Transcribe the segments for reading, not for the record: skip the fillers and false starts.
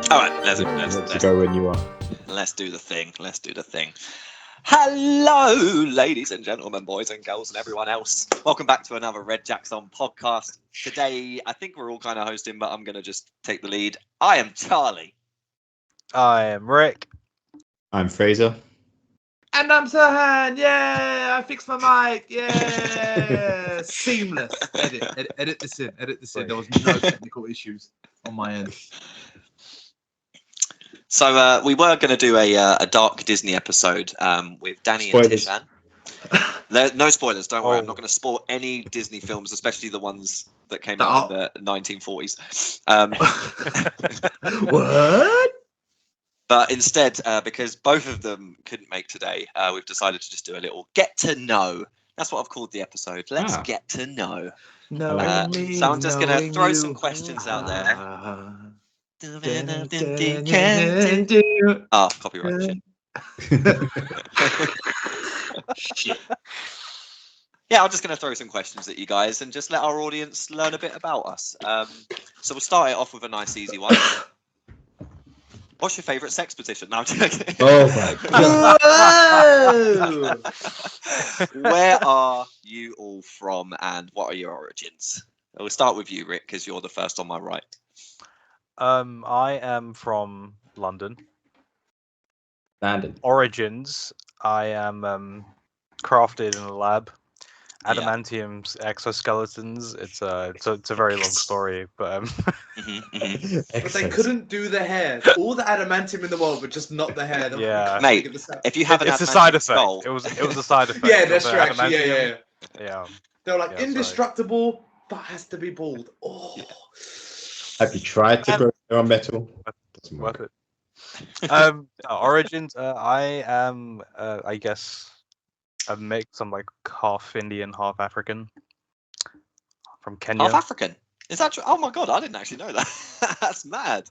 All right, let's go when you are. Let's do the thing. Let's do the thing. Hello, ladies and gentlemen, boys and girls, and everyone else. Welcome back to another Red Jackson podcast. Today, I think we're all kind of hosting, but I'm going to just take the lead. I am Charlie. I am Rick. I'm Fraser. And I'm Serhan. Yeah, I fixed my mic. Yeah, seamless. Edit this in. There was no technical issues on my end. So we were going to do a dark Disney episode with Danny Spoilers. and Tishan. No spoilers, don't worry. Oh. I'm not going to spoil any Disney films, especially the ones that came out in the 1940s. What? But instead, because both of them couldn't make today, we've decided to just do a little get to know. That's what I've called the episode. Let's get to know. So I'm just going to throw some questions out there. Oh, copyright shit. Shit. Yeah, I'm just going to throw some questions at you guys and just let our audience learn a bit about us. So we'll start it off with a nice, easy one. What's your favourite sex position? No, I'm joking. Oh my Whoa! Where are you all from and what are your origins? We'll start with you, Rick, because you're the first on my right. I am from London. Landon. Origins. I am crafted in a lab. Adamantium's exoskeletons. It's a very long story, but But they couldn't do the hair. All the adamantium in the world, but just not the hair. Yeah. Mate, if you have an it's a side adamantium effect. skull, It was a side effect. Yeah, of that's the true. Actually, adamantium. yeah. Yeah. They were like Yeah, sorry. indestructible, but has to be bald. Oh. Have you tried to grow your own metal? Doesn't Worth work. it. Origins. I am. I guess a mix. I'm like half Indian, half African. From Kenya. half African. Is that true? Oh my god, I didn't actually know that. That's mad.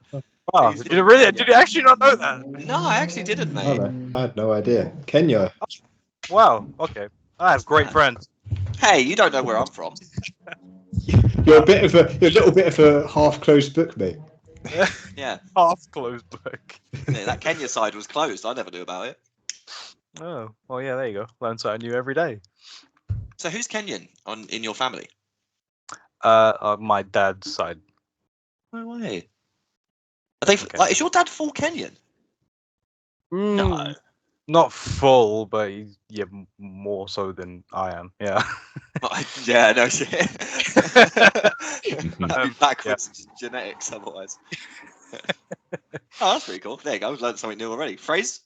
Oh, did you really? Did you actually not know that? No, I actually didn't, Oh, mate. no, I had no idea. Kenya. Wow. Okay. I have great friends. Hey, you don't know where I'm from. You're a little bit of a half-closed book, mate. Yeah. Half closed book. Yeah, that Kenya side was closed. I never knew about it. Oh, well, yeah. There you go. Learn something new every day. So who's Kenyan in your family? My dad's side. No way. Are they Okay. like? Is your dad full Kenyan? No. Not full, but more so than I am. Yeah. Yeah, no shit. Backwards genetics, otherwise. Oh, that's pretty cool. There you go. I've learned something new already. Phrase?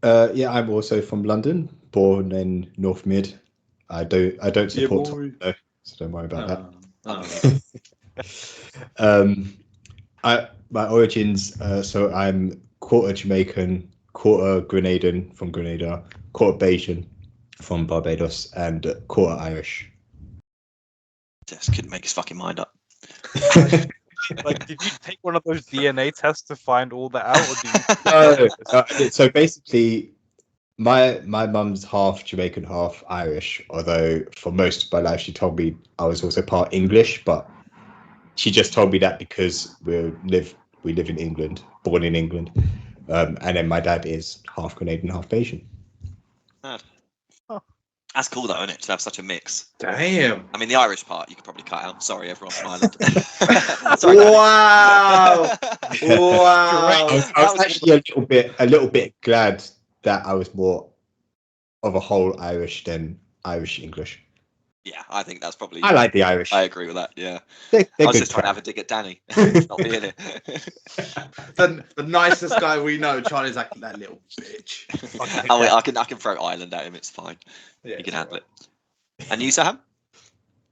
Yeah, I'm also from London, born in North Mid. I don't support Tottenham, though, so don't worry about that. My origins. So I'm quarter Jamaican, quarter Grenadian from Grenada, quarter Bajan from Barbados, and quarter Irish. Just couldn't make his fucking mind up. Like, did you take one of those DNA tests to find all that out? Or did you... So basically, my mum's half Jamaican, half Irish. Although for most of my life, she told me I was also part English, but she just told me that because we live in England, born in England, and then my dad is half Grenadian, half Bajan. Mad. That's cool though, isn't it? To have such a mix. Damn. I mean, the Irish part you could probably cut out. Sorry, everyone from Ireland. Sorry, Danny. Wow. Wow. I was actually a little bit glad that I was more of a whole Irish than Irish English. Yeah, I think that's probably. I like the Irish. I agree with that. Yeah, They're I was good just trying to have a crack. dig at Danny. Not being it. The nicest guy we know, Charlie's like that little bitch. Oh, wait, I can throw Ireland at him. It's fine. Yeah, You can handle it. And you, Sam?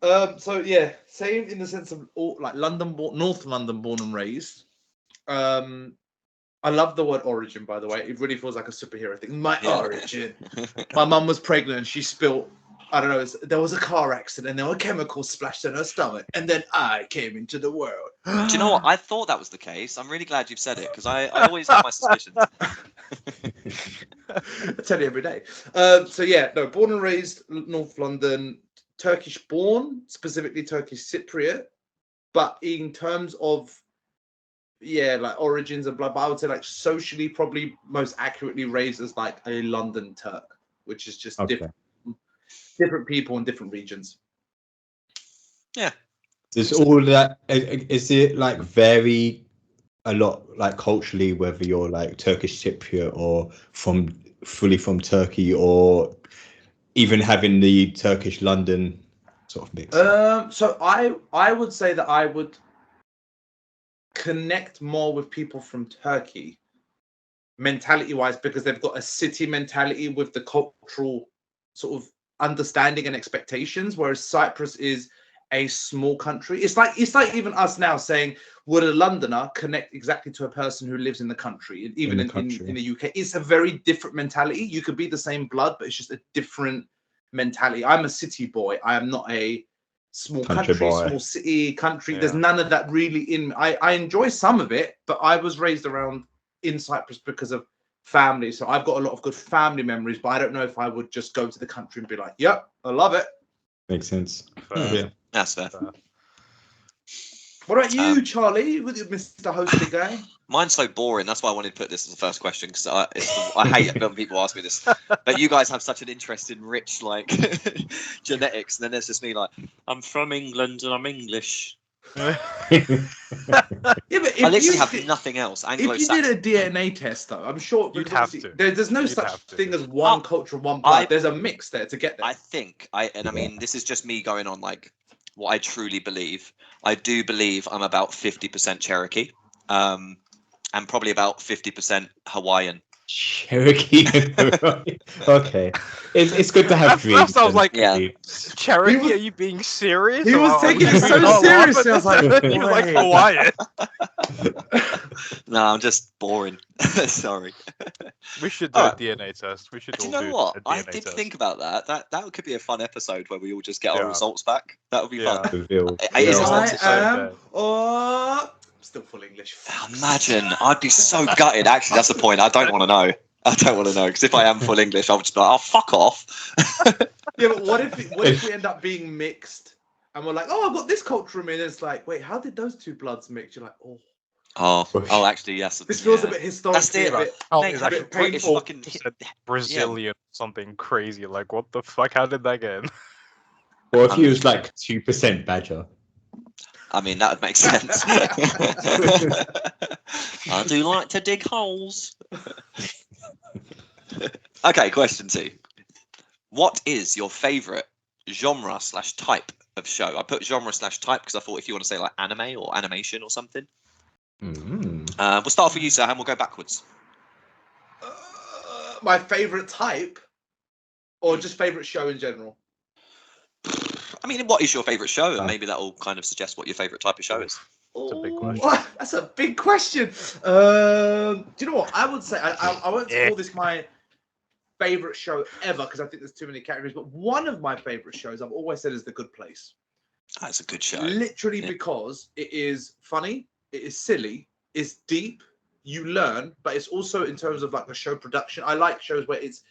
So yeah, same in the sense of like North London, born and raised. I love the word origin, by the way. It really feels like a superhero thing. My origin. My mum was pregnant and she spilt, I don't know, there was a car accident and there were chemicals splashed in her stomach. And then I came into the world. Do you know what? I thought that was the case. I'm really glad you've said it because I always have my suspicions. I tell you every day. So yeah, no, born and raised North London, Turkish born, specifically Turkish Cypriot. But in terms of like origins and blah. But I would say like socially, probably most accurately raised as like a London Turk, which is just different people in different regions. Yeah. Does all that is it like vary a lot, like culturally, whether you're like Turkish Cypriot or fully from Turkey, or even having the Turkish London sort of mix? So I would say that I would connect more with people from Turkey mentality wise, because they've got a city mentality with the cultural sort of understanding and expectations, whereas Cyprus is a small country. It's like even us now saying, would a Londoner connect exactly to a person who lives in the country? And even in the UK, it's a very different mentality. You could be the same blood, but it's just a different mentality. I'm a city boy. I am not a small country small city country. There's none of that really in me. I enjoy some of it, but I was raised around in Cyprus because of family. So I've got a lot of good family memories, but I don't know if I would just go to the country and be like, yep, I love it. Makes sense. Yeah. That's fair. What about you, Charlie, with your Mr. Hosty guy? Mine's so boring. That's why I wanted to put this as the first question, because I hate it when people ask me this. But you guys have such an interesting, rich, like, genetics. And then there's just me, like, I'm from England and I'm English. Yeah, but I literally have nothing else. If you did a DNA test, though, I'm sure you'd have to. There's no such thing as one culture, one blood. There's a mix there to get there. I think I mean, this is just me going on like what I truly believe. I do believe I'm about 50% Cherokee, and probably about 50% Hawaiian. Cherokee. Okay, it's good to have dreams. That sounds like Cherokee. Are you being serious? He was taking it so seriously. I was like, he's like Hawaiian. No, I'm just boring. Sorry. We should do a DNA test. We should. Do you know what? I did think about that. That could be a fun episode where we all just get our results back. That would be fun. Still full English. Imagine, I'd be so gutted. Actually, that's the point. I don't want to know. Because if I am full English, I'll just be like, oh, fuck off. Yeah, but what if we end up being mixed and we're like, oh, I've got this culture in me, and it's like, wait, how did those two bloods mix? You're like, oh, actually, yes. This feels a bit historically. That's it. British fucking Brazilian, something crazy. Like, what the fuck? How did that get in? Or if he was like 2% Badger. I mean, that would make sense. I do like to dig holes. Okay, question 2. What is your favourite genre/type of show? I put genre/type because I thought if you want to say like anime or animation or something. We'll start off with you, Serhan. We'll go backwards. My favourite type, or just favourite show in general? I mean, what is your favourite show? And maybe that will kind of suggest what your favourite type of show is. That's a big question. That's a big question. Do you know what? I would say, I won't call this my favourite show ever, because I think there's too many categories, but one of my favourite shows I've always said is The Good Place. That's a good show. Literally because it is funny, it is silly, it's deep, you learn, but it's also in terms of like a show production. I like shows where it's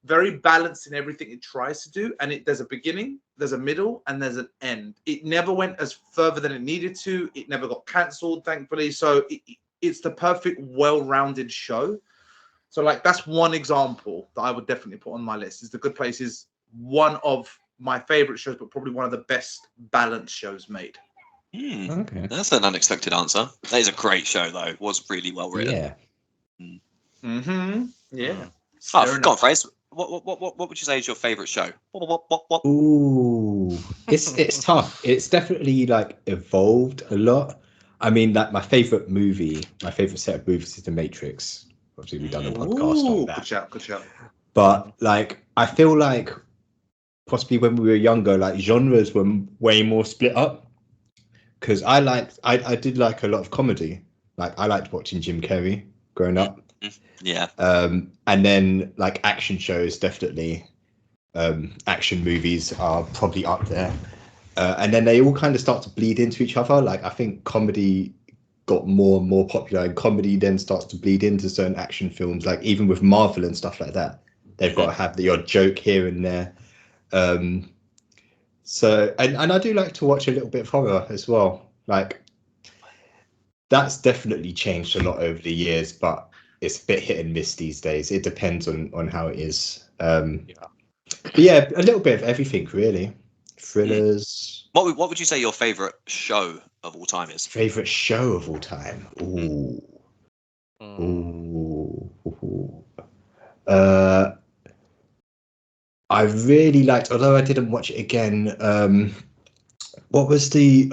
very balanced in everything it tries to do, and there's a beginning, there's a middle, and there's an end. It never went as further than it needed to. It never got cancelled, thankfully. So it's the perfect, well-rounded show. So like that's one example that I would definitely put on my list. Is The Good Place is one of my favorite shows, but probably one of the best balanced shows made. Okay, that's an unexpected answer. That is a great show, though. It was really well written. Yeah. Yeah. Oh, go on, Fraser. What would you say is your favourite show? What? Ooh, it's tough. It's definitely like evolved a lot. I mean, like my favorite set of movies is The Matrix. Obviously, we've done a podcast on that. Good shout. But like, I feel like possibly when we were younger, like genres were way more split up. Because I did like a lot of comedy. Like I liked watching Jim Carrey growing up. Yeah. And then like action shows, definitely. Action movies are probably up there. And then they all kind of start to bleed into each other. Like I think comedy got more and more popular, and comedy then starts to bleed into certain action films. Like even with Marvel and stuff like that, they've got to have the odd joke here and there. So and I do like to watch a little bit of horror as well. Like that's definitely changed a lot over the years, but it's a bit hit and miss these days. It depends on how it is. But yeah, a little bit of everything really. Thrillers. What would you say your favorite show of all time is? Favorite show of all time? Ooh. I really liked, although I didn't watch it again. What was the?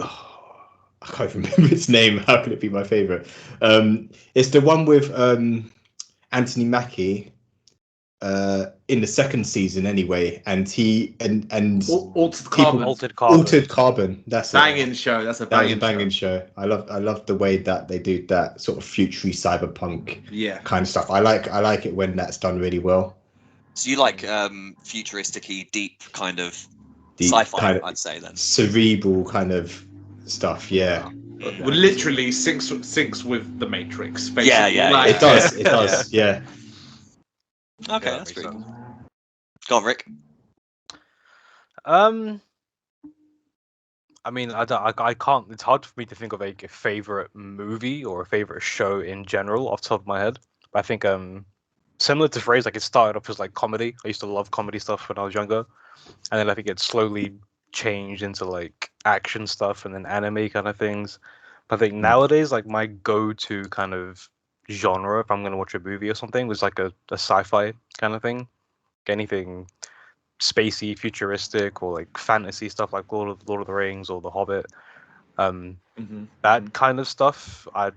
I can't remember its name. How can it be my favorite? It's the one with Anthony Mackie in the second season, anyway. And he and Altered Carbon. Altered Carbon. That's Banging show. That's a banging show. I love the way that they do that sort of futury cyberpunk kind of stuff. I like it when that's done really well. So you like futuristic-y, deep kind of sci-fi, kind of, I'd say then. Cerebral kind of stuff, yeah. Well, literally syncs with the Matrix, basically. Yeah. It does, yeah. Okay, that's pretty cool. Go on, Rick. I mean, I can't. It's hard for me to think of a favorite movie or a favorite show in general off the top of my head. But I think similar to Phrase, like it started off as like comedy. I used to love comedy stuff when I was younger, and then I think it slowly changed into like action stuff and then anime kind of things. But I think nowadays, like my go-to kind of genre, if I'm gonna watch a movie or something, was like a sci-fi kind of thing. Anything spacey, futuristic, or like fantasy stuff like Lord of the Rings or The Hobbit. That kind of stuff I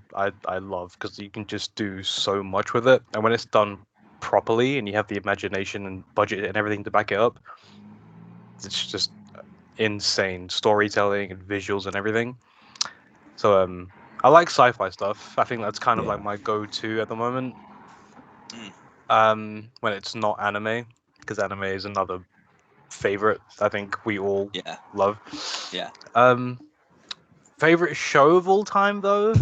love, because you can just do so much with it, and when it's done properly and you have the imagination and budget and everything to back it up, it's just insane storytelling and visuals and everything. So I like sci-fi stuff. I think that's kind of like my go-to at the moment. When it's not anime, because anime is another favorite I think we all love. Yeah. Favorite show of all time though?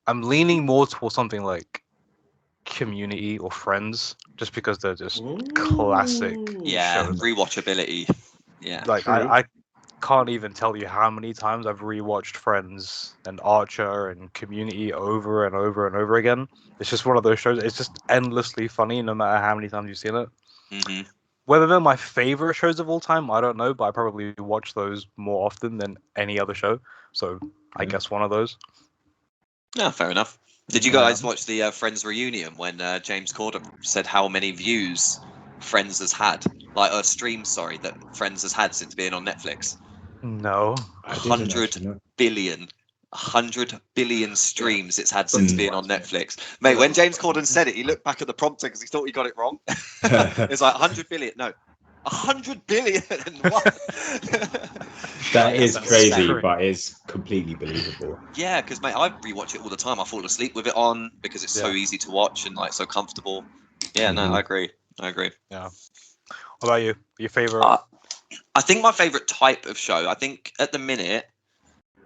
I'm leaning more towards something like Community or Friends, just because they're just classic shows. Rewatchability. Yeah. Like I can't even tell you how many times I've rewatched Friends and Archer and Community over and over and over again. It's just one of those shows. It's just endlessly funny, no matter how many times you've seen it. Whether they're my favorite shows of all time, I don't know, but I probably watch those more often than any other show. So I guess one of those. Yeah, fair enough. Did you guys watch the Friends reunion when James Corden said how many views Friends has had? Like, streams, sorry, that Friends has had since being on Netflix? No. 100 billion. 100 billion streams it's had since being on Netflix. Mate, when James Corden said it, he looked back at the prompter because he thought he got it wrong. It's like 100 billion. No, 100 billion. That is crazy, but it's completely believable. Yeah, because mate, I rewatch it all the time. I fall asleep with it on because it's so easy to watch and like so comfortable. Yeah, no, I agree. Yeah. What about you? Your favorite? I think my favorite type of show, I think at the minute,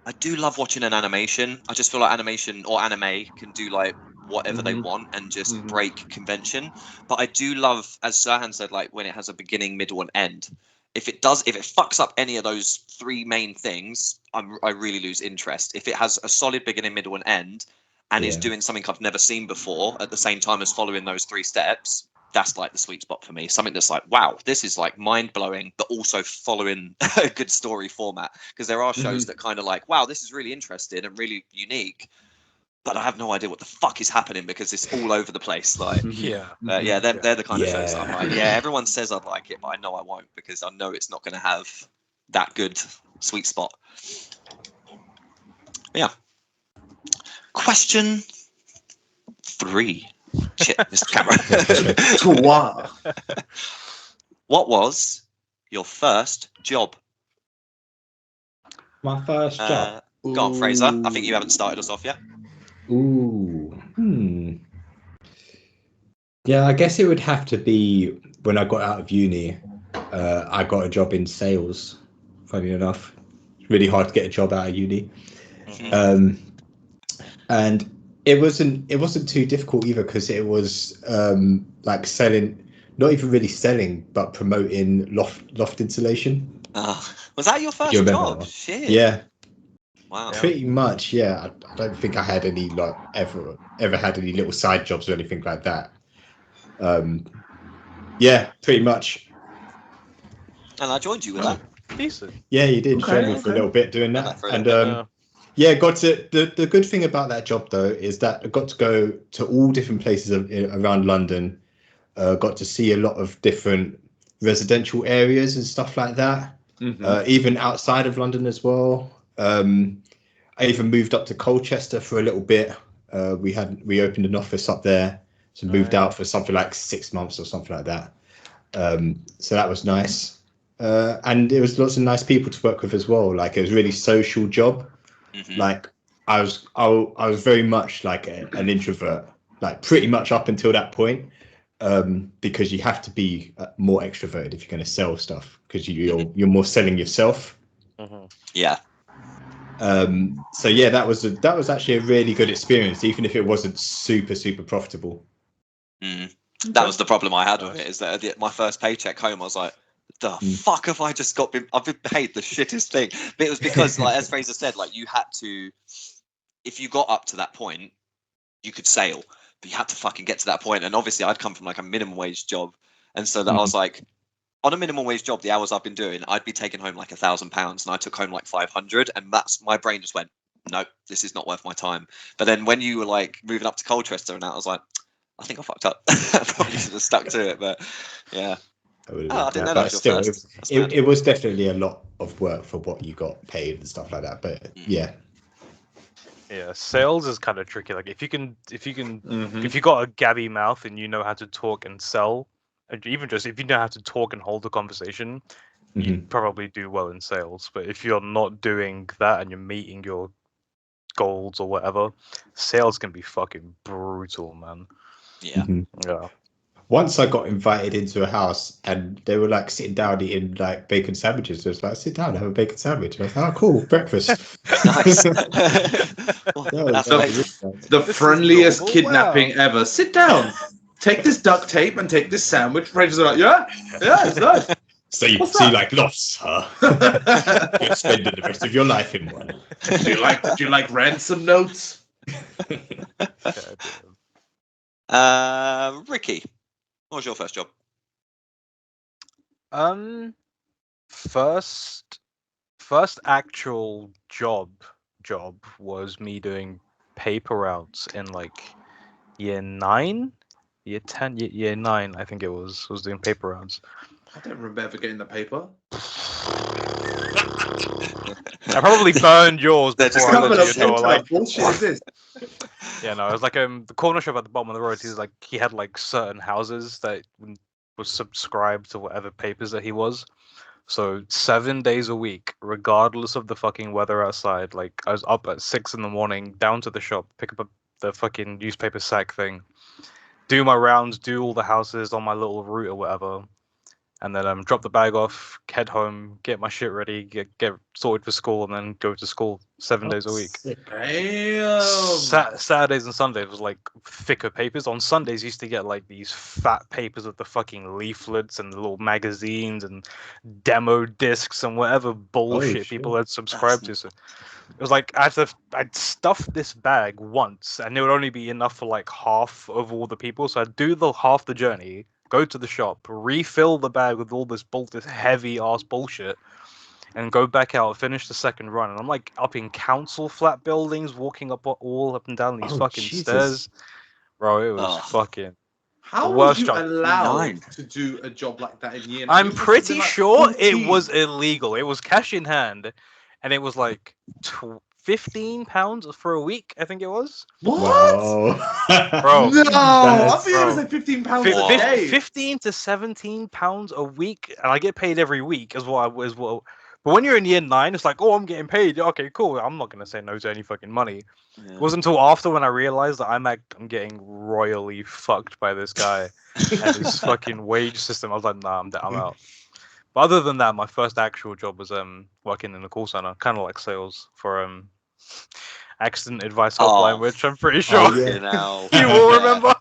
I do love watching an animation. I just feel like animation or anime can do like whatever they want and just break convention. But I do love, as Serhan said, like when it has a beginning, middle, and end. If it fucks up any of those three main things, I really lose interest. If it has a solid beginning, middle, and end, and is doing something I've never seen before at the same time as following those three steps, that's like the sweet spot for me. Something that's like, wow, this is like mind blowing, but also following a good story format. Because there are shows that kind of like, wow, this is really interesting and really unique, but I have no idea what the fuck is happening because it's all over the place. Like, they're the kind of shows that I'm like, everyone says I'd like it, but I know I won't because I know it's not going to have that good sweet spot. Yeah. Question 3. Shit, Mr. Camera. Wow. What was your first job? My first job. Go on, Fraser. I think you haven't started us off yet. Yeah, I guess it would have to be when I got out of uni. I got a job in sales. Funny enough, it's really hard to get a job out of uni. And it wasn't too difficult either because it was like selling, not even really selling, but promoting loft insulation. Was that your first You remember job? that one? Shit. Yeah, Wow. pretty much. Yeah, I don't think I had any like ever had any little side jobs or anything like that. Yeah, pretty much. And I joined you with that. Decent. Yeah, you did. Okay, Join me for a okay. little bit doing Done that, that for a and Yeah. yeah, got to the good thing about that job though is that I got to go to all different places around London. Got to see a lot of different residential areas and stuff like that. Even outside of London as well. I even moved up to Colchester for a little bit. We opened an office up there, so moved out for something like 6 months or something like that. So that was nice. And it was lots of nice people to work with as well. Like it was a really social job. Like I was very much like an introvert, like pretty much up until that point, because you have to be more extroverted if you're going to sell stuff because you're more selling yourself. Yeah. So yeah, that was actually a really good experience, even if it wasn't super profitable. That was the problem I had with it, is that my first paycheck home, I was like, the fuck have I just I've been paid the shittest thing. But it was because, like, as Fraser said, like, you had to, if you got up to that point, you could sail, but you had to fucking get to that point. And obviously I'd come from like a minimum wage job. And so that I was like, on a minimum wage job, the hours I've been doing, I'd be taking home like £1,000 and I took home like 500. And that's, my brain just went, no, this is not worth my time. But then when you were like moving up to Colchester and that, I was like, I think I fucked up. I probably should have stuck to it, but yeah. I didn't know that was your first. It was definitely a lot of work for what you got paid and stuff like that. But yeah. Yeah, sales is kind of tricky. Like if you got a gabby mouth and you know how to talk and sell, and even just if you know how to talk and hold a conversation, you'd probably do well in sales. But if you're not doing that and you're meeting your goals or whatever, sales can be fucking brutal, man. Yeah. Yeah. Once I got invited into a house and they were like sitting down eating like bacon sandwiches. So I was like, sit down, have a bacon sandwich. And I was like, oh, cool, breakfast. Nice. The friendliest kidnapping ever. Sit down, take this duct tape and take this sandwich. Fraser's like, yeah, it's nice. So you like lots, huh? You're spending the rest of your life in one. Do you like ransom notes? Ricky, what was your first job? First actual job was me doing paper routes in like year 9, year 10, year 9. I think it was doing paper routes. I don't remember ever getting the paper. I probably burned yours. They're just before I coming went to your door, like, bullshit is this? Yeah, no, it was like the corner shop at the bottom of the road. He had like certain houses that was subscribed to whatever papers that he was. So 7 days a week, regardless of the fucking weather outside, like I was up at 6 a.m, down to the shop, pick up the fucking newspaper sack thing, do my rounds, do all the houses on my little route or whatever, and then drop the bag off, head home, get my shit ready, get sorted for school, and then go to school 7 days a week. Damn. Saturdays and Sundays was like thicker papers. On Sundays, you used to get like these fat papers with the fucking leaflets and the little magazines and demo discs and whatever bullshit people had subscribed to. So it was like I'd stuff this bag once, and it would only be enough for like half of all the people. So I'd do half the journey, go to the shop, refill the bag with all this heavy ass bullshit, and go back out, finish the second run. And I'm like up in council flat buildings, walking up and down these stairs. Bro, it was fucking. How were you allowed to do a job like that in year 9? I'm pretty sure it was illegal. It was cash in hand, and it was like £15 for a week. I think it was. What? Wow. Bro, no, I think it was like £15 a day. £15 to £17 a week, and I get paid every week as well. But when you're in year 9, it's like, oh, I'm getting paid. Okay, cool. I'm not gonna say no to any fucking money. Yeah. It wasn't until after when I realized that I'm getting royally fucked by this guy and his fucking wage system. I was like, nah, I'm out. But other than that, my first actual job was working in a call center, kind of like sales for accident advice helpline, which I'm pretty sure you will remember.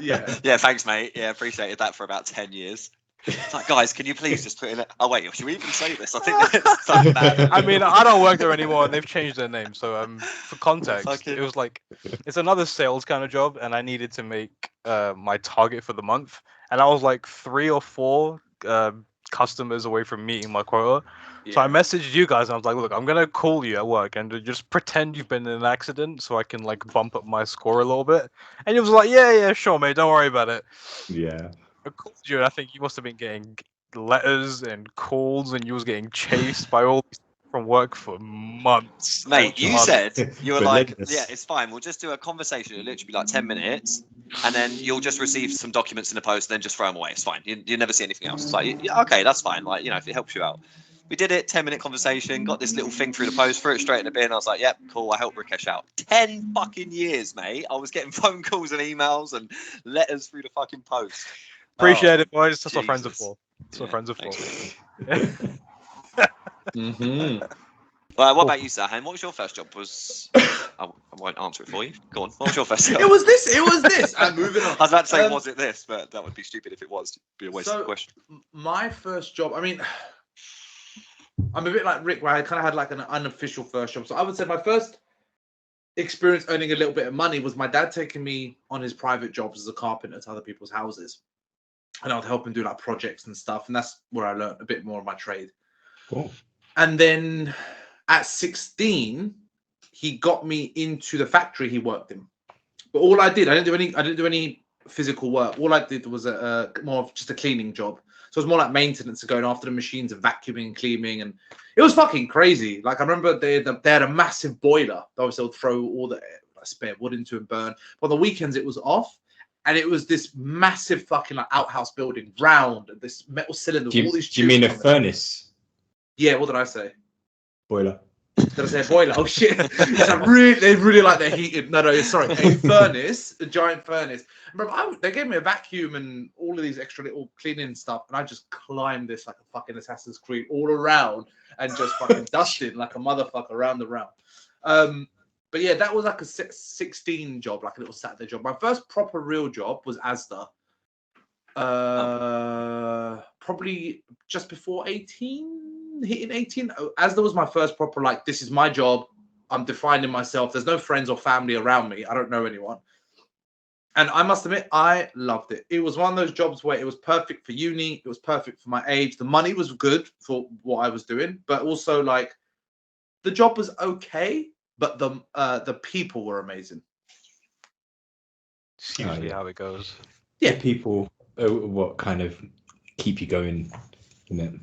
Yeah, thanks, mate. Yeah, appreciated that for about 10 years. It's like, guys, can you please just put in it? Oh wait, should we even say this? I think that's so bad. I mean, I don't work there anymore, and they've changed their name. So, for context, Fucking- it was like it's another sales kind of job, and I needed to make my target for the month, and I was like 3 or 4 customers away from meeting my quota. So I messaged you guys, and I was like, "Look, I'm gonna call you at work, and just pretend you've been in an accident, so I can like bump up my score a little bit." And you was like, "Yeah, sure, mate. Don't worry about it." Yeah. I called you, and I think you must have been getting letters and calls, and you was getting chased by all these people from work for months. Mate, and you months. said you were like, Relentless. yeah, it's fine. We'll just do a conversation. It'll literally be like 10 minutes, and then you'll just receive some documents in the post, and then just throw them away. It's fine. You never see anything else. It's like, yeah, okay, that's fine. Like, you know, if it helps you out. We did it, 10-minute conversation, got this little thing through the post, threw it straight in the bin. I was like, yep, cool, I helped Rakesh out. 10 fucking years, mate. I was getting phone calls and emails and letters through the fucking post. Appreciate it, boys. That's what friends are Jesus. for. That's what Yeah, friends are for. thanks, Mm-hmm. Well, what about you, Serhan? What was your first job? I won't answer it for you. Go on. What was your first job? It was this. I'm moving on. I was about to say, was it this? But that would be stupid if it was. It'd be a waste of the question. My first job, I mean, I'm a bit like Rick, where I kind of had like an unofficial first job. So I would say my first experience earning a little bit of money was my dad taking me on his private jobs as a carpenter to other people's houses. And I would help him do like projects and stuff. And that's where I learned a bit more of my trade. Cool. And then at 16, he got me into the factory he worked in. But all I didn't do any physical work. All I did was more of just a cleaning job. So it was more like maintenance, going after the machines and vacuuming and cleaning, and it was fucking crazy. Like I remember they had a massive boiler. Obviously, they'll throw all the spare wood into and burn. But on the weekends it was off, and it was this massive fucking like outhouse building, round, this metal cylinder. Do all these you mean a tubes coming. furnace? Yeah, what did I say? Boiler. Did I say a boiler? Oh shit! They really like their heated. No, sorry, a furnace, a giant furnace. Remember, they gave me a vacuum and all of these extra little cleaning stuff, and I just climbed this like a fucking Assassin's Creed all around and just fucking dusted like a motherfucker around the round. But yeah, that was like a 16 job, like a little Saturday job. My first proper real job was Asda. Probably just before 18, hitting 18. Asda was my first proper, like, this is my job. I'm defining myself. There's no friends or family around me. I don't know anyone. And I must admit, I loved it. It was one of those jobs where it was perfect for uni. It was perfect for my age. The money was good for what I was doing, but also like the job was okay, but the people were amazing. It's usually how it goes. Yeah, people what kind of keep you going, isn't it?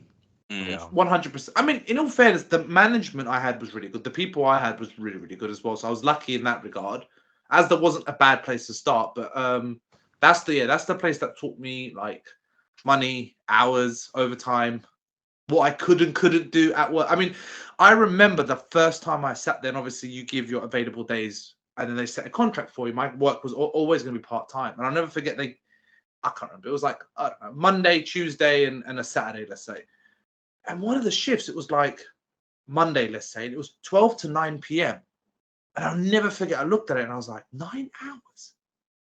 Yeah. 100%. I mean, in all fairness, the management I had was really good. The people I had was really, really good as well. So I was lucky in that regard. As there wasn't a bad place to start, but that's the place that taught me like money, hours, overtime, what I could and couldn't do at work. I mean, I remember the first time I sat there, and obviously you give your available days, and then they set a contract for you. My work was always going to be part-time, and I'll never forget I can't remember. It was like, I don't know, Monday, Tuesday, and a Saturday, let's say. And one of the shifts, it was like Monday, let's say, and it was 12 to 9 p.m. And I'll never forget, I looked at it and I was like, 9 hours?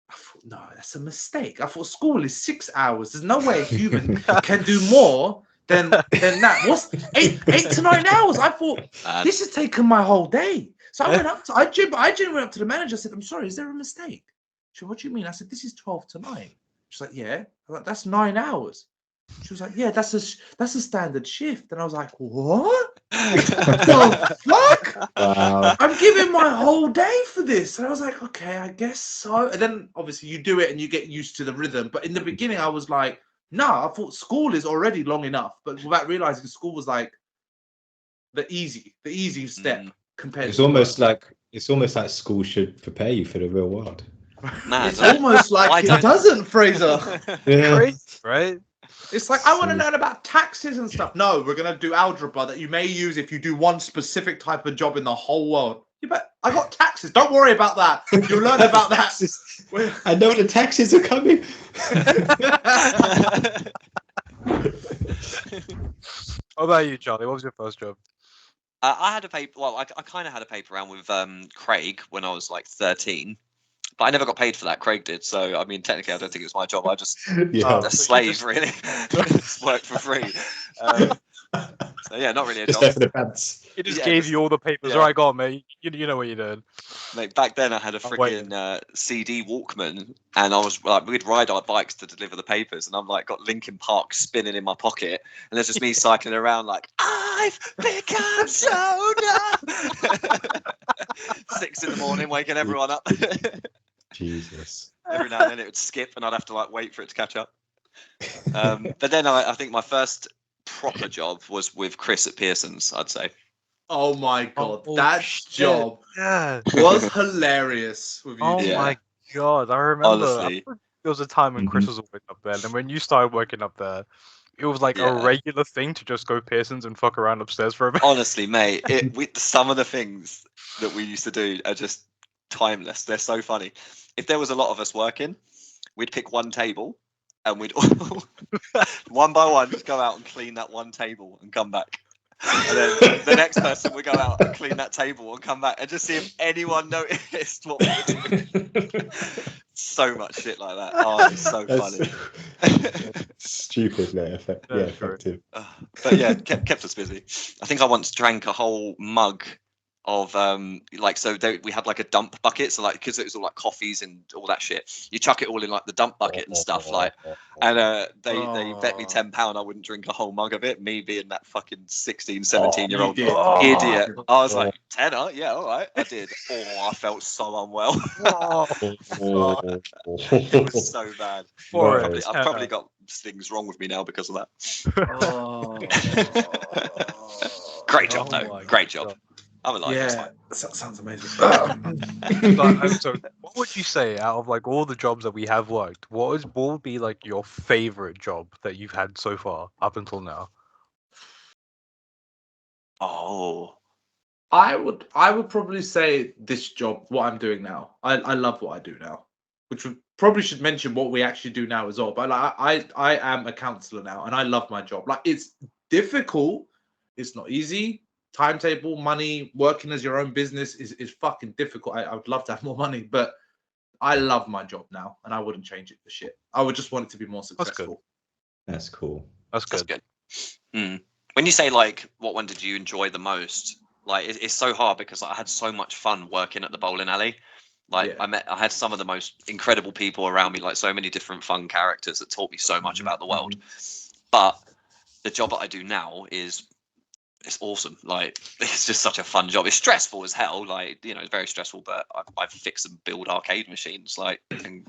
I thought, no, that's a mistake. I thought school is 6 hours. There's no way a human can do more than that. What's 8 to 9 hours? I thought, this has taken my whole day. So I went up to, I genuinely went up to the manager. I said, I'm sorry, is there a mistake? She said, what do you mean? I said, this is 12 to 9. She's like, yeah. I was like, that's 9 hours. She was like, yeah, that's a standard shift. And I was like, what? The fuck? Wow. I'm giving my whole day for this. And I was like, okay, I guess so. And then obviously you do it and you get used to the rhythm. But in the beginning, I was like, I thought school is already long enough. But without realizing school was like the easy step compared It's to almost work. like school should prepare you for the real world. Man, It's almost like it doesn't, Fraser. Yeah. Crazy, right? It's like, I want to learn about taxes and stuff. No, we're going to do algebra that you may use if you do one specific type of job in the whole world. Yeah, but I got taxes. Don't worry about that. You'll learn about that. I know the taxes are coming. What about you, Charlie? What was your first job? I had a paper. Well, I kind of had a paper around with Craig when I was like 13. But I never got paid for that. Craig did. So I mean, technically, I don't think it was my job. I just Yeah. a slave, really. Just worked for free. So yeah, not really a Just job. there for the pants. He just Yeah, gave just- you all the papers. yeah. All right, go on, mate. You know what you're doing. Mate, back then I had a I'm waiting. freaking CD Walkman, and I was like, we'd ride our bikes to deliver the papers, and I'm like, got Linkin Park spinning in my pocket, and there's just me cycling around like, I've become so numb. 6 a.m, waking everyone up. Jesus. Every now and then it would skip, and I'd have to like wait for it to catch up. But then I think my first proper job was with Chris at Pearson's, I'd say. Oh my god, Oh, that shit. job Yeah. was hilarious with you. Oh Yeah. my god, I remember. Honestly. There was a time when Chris Mhm. was always up there, and when you started working up there, it was like Yeah. a regular thing to just go Pearson's and fuck around upstairs for a bit. Honestly, mate, some of the things that we used to do are just timeless. They're so funny. If there was a lot of us working, we'd pick one table and we'd all, one by one, just go out and clean that one table and come back. And then the next person would go out and clean that table and come back and just see if anyone noticed what we were doing. So much shit like that. Oh, it's so funny. Stupid, no, effective. But yeah, kept us busy. I think I once drank a whole mug of we had like a dump bucket, so like because it was all like coffees and all that shit, you chuck it all in like the dump bucket and stuff, like, and they bet me £10 I wouldn't drink a whole mug of it, me being that fucking 16-17-year-old you did. idiot. I was like, tenner, yeah, all right, I did. Oh, I felt so unwell. It was so bad. I've probably got things wrong with me now because of that. Great job, though. Great job. I'm alive. Yeah, that sounds amazing. So, what would you say out of like all the jobs that we have worked? What would be like your favorite job that you've had so far up until now? Oh, I would probably say this job, what I'm doing now. I love what I do now, which we probably should mention what we actually do now as well. But like, I am a counselor now, and I love my job. Like, it's difficult, it's not easy. Timetable, money, working as your own business is fucking difficult. I would love to have more money, but I love my job now, and I wouldn't change it for shit. I would just want it to be more successful. That's cool. That's that's good. good. When you say like, what one did you enjoy the most? Like, it's so hard because like, I had so much fun working at the bowling alley. Like, Yeah. I had some of the most incredible people around me, like so many different fun characters that taught me so much about the world. But the job that I do now it's awesome. Like, it's just such a fun job. It's stressful as hell. Like, you know, it's very stressful, but I fix and build arcade machines. Like, and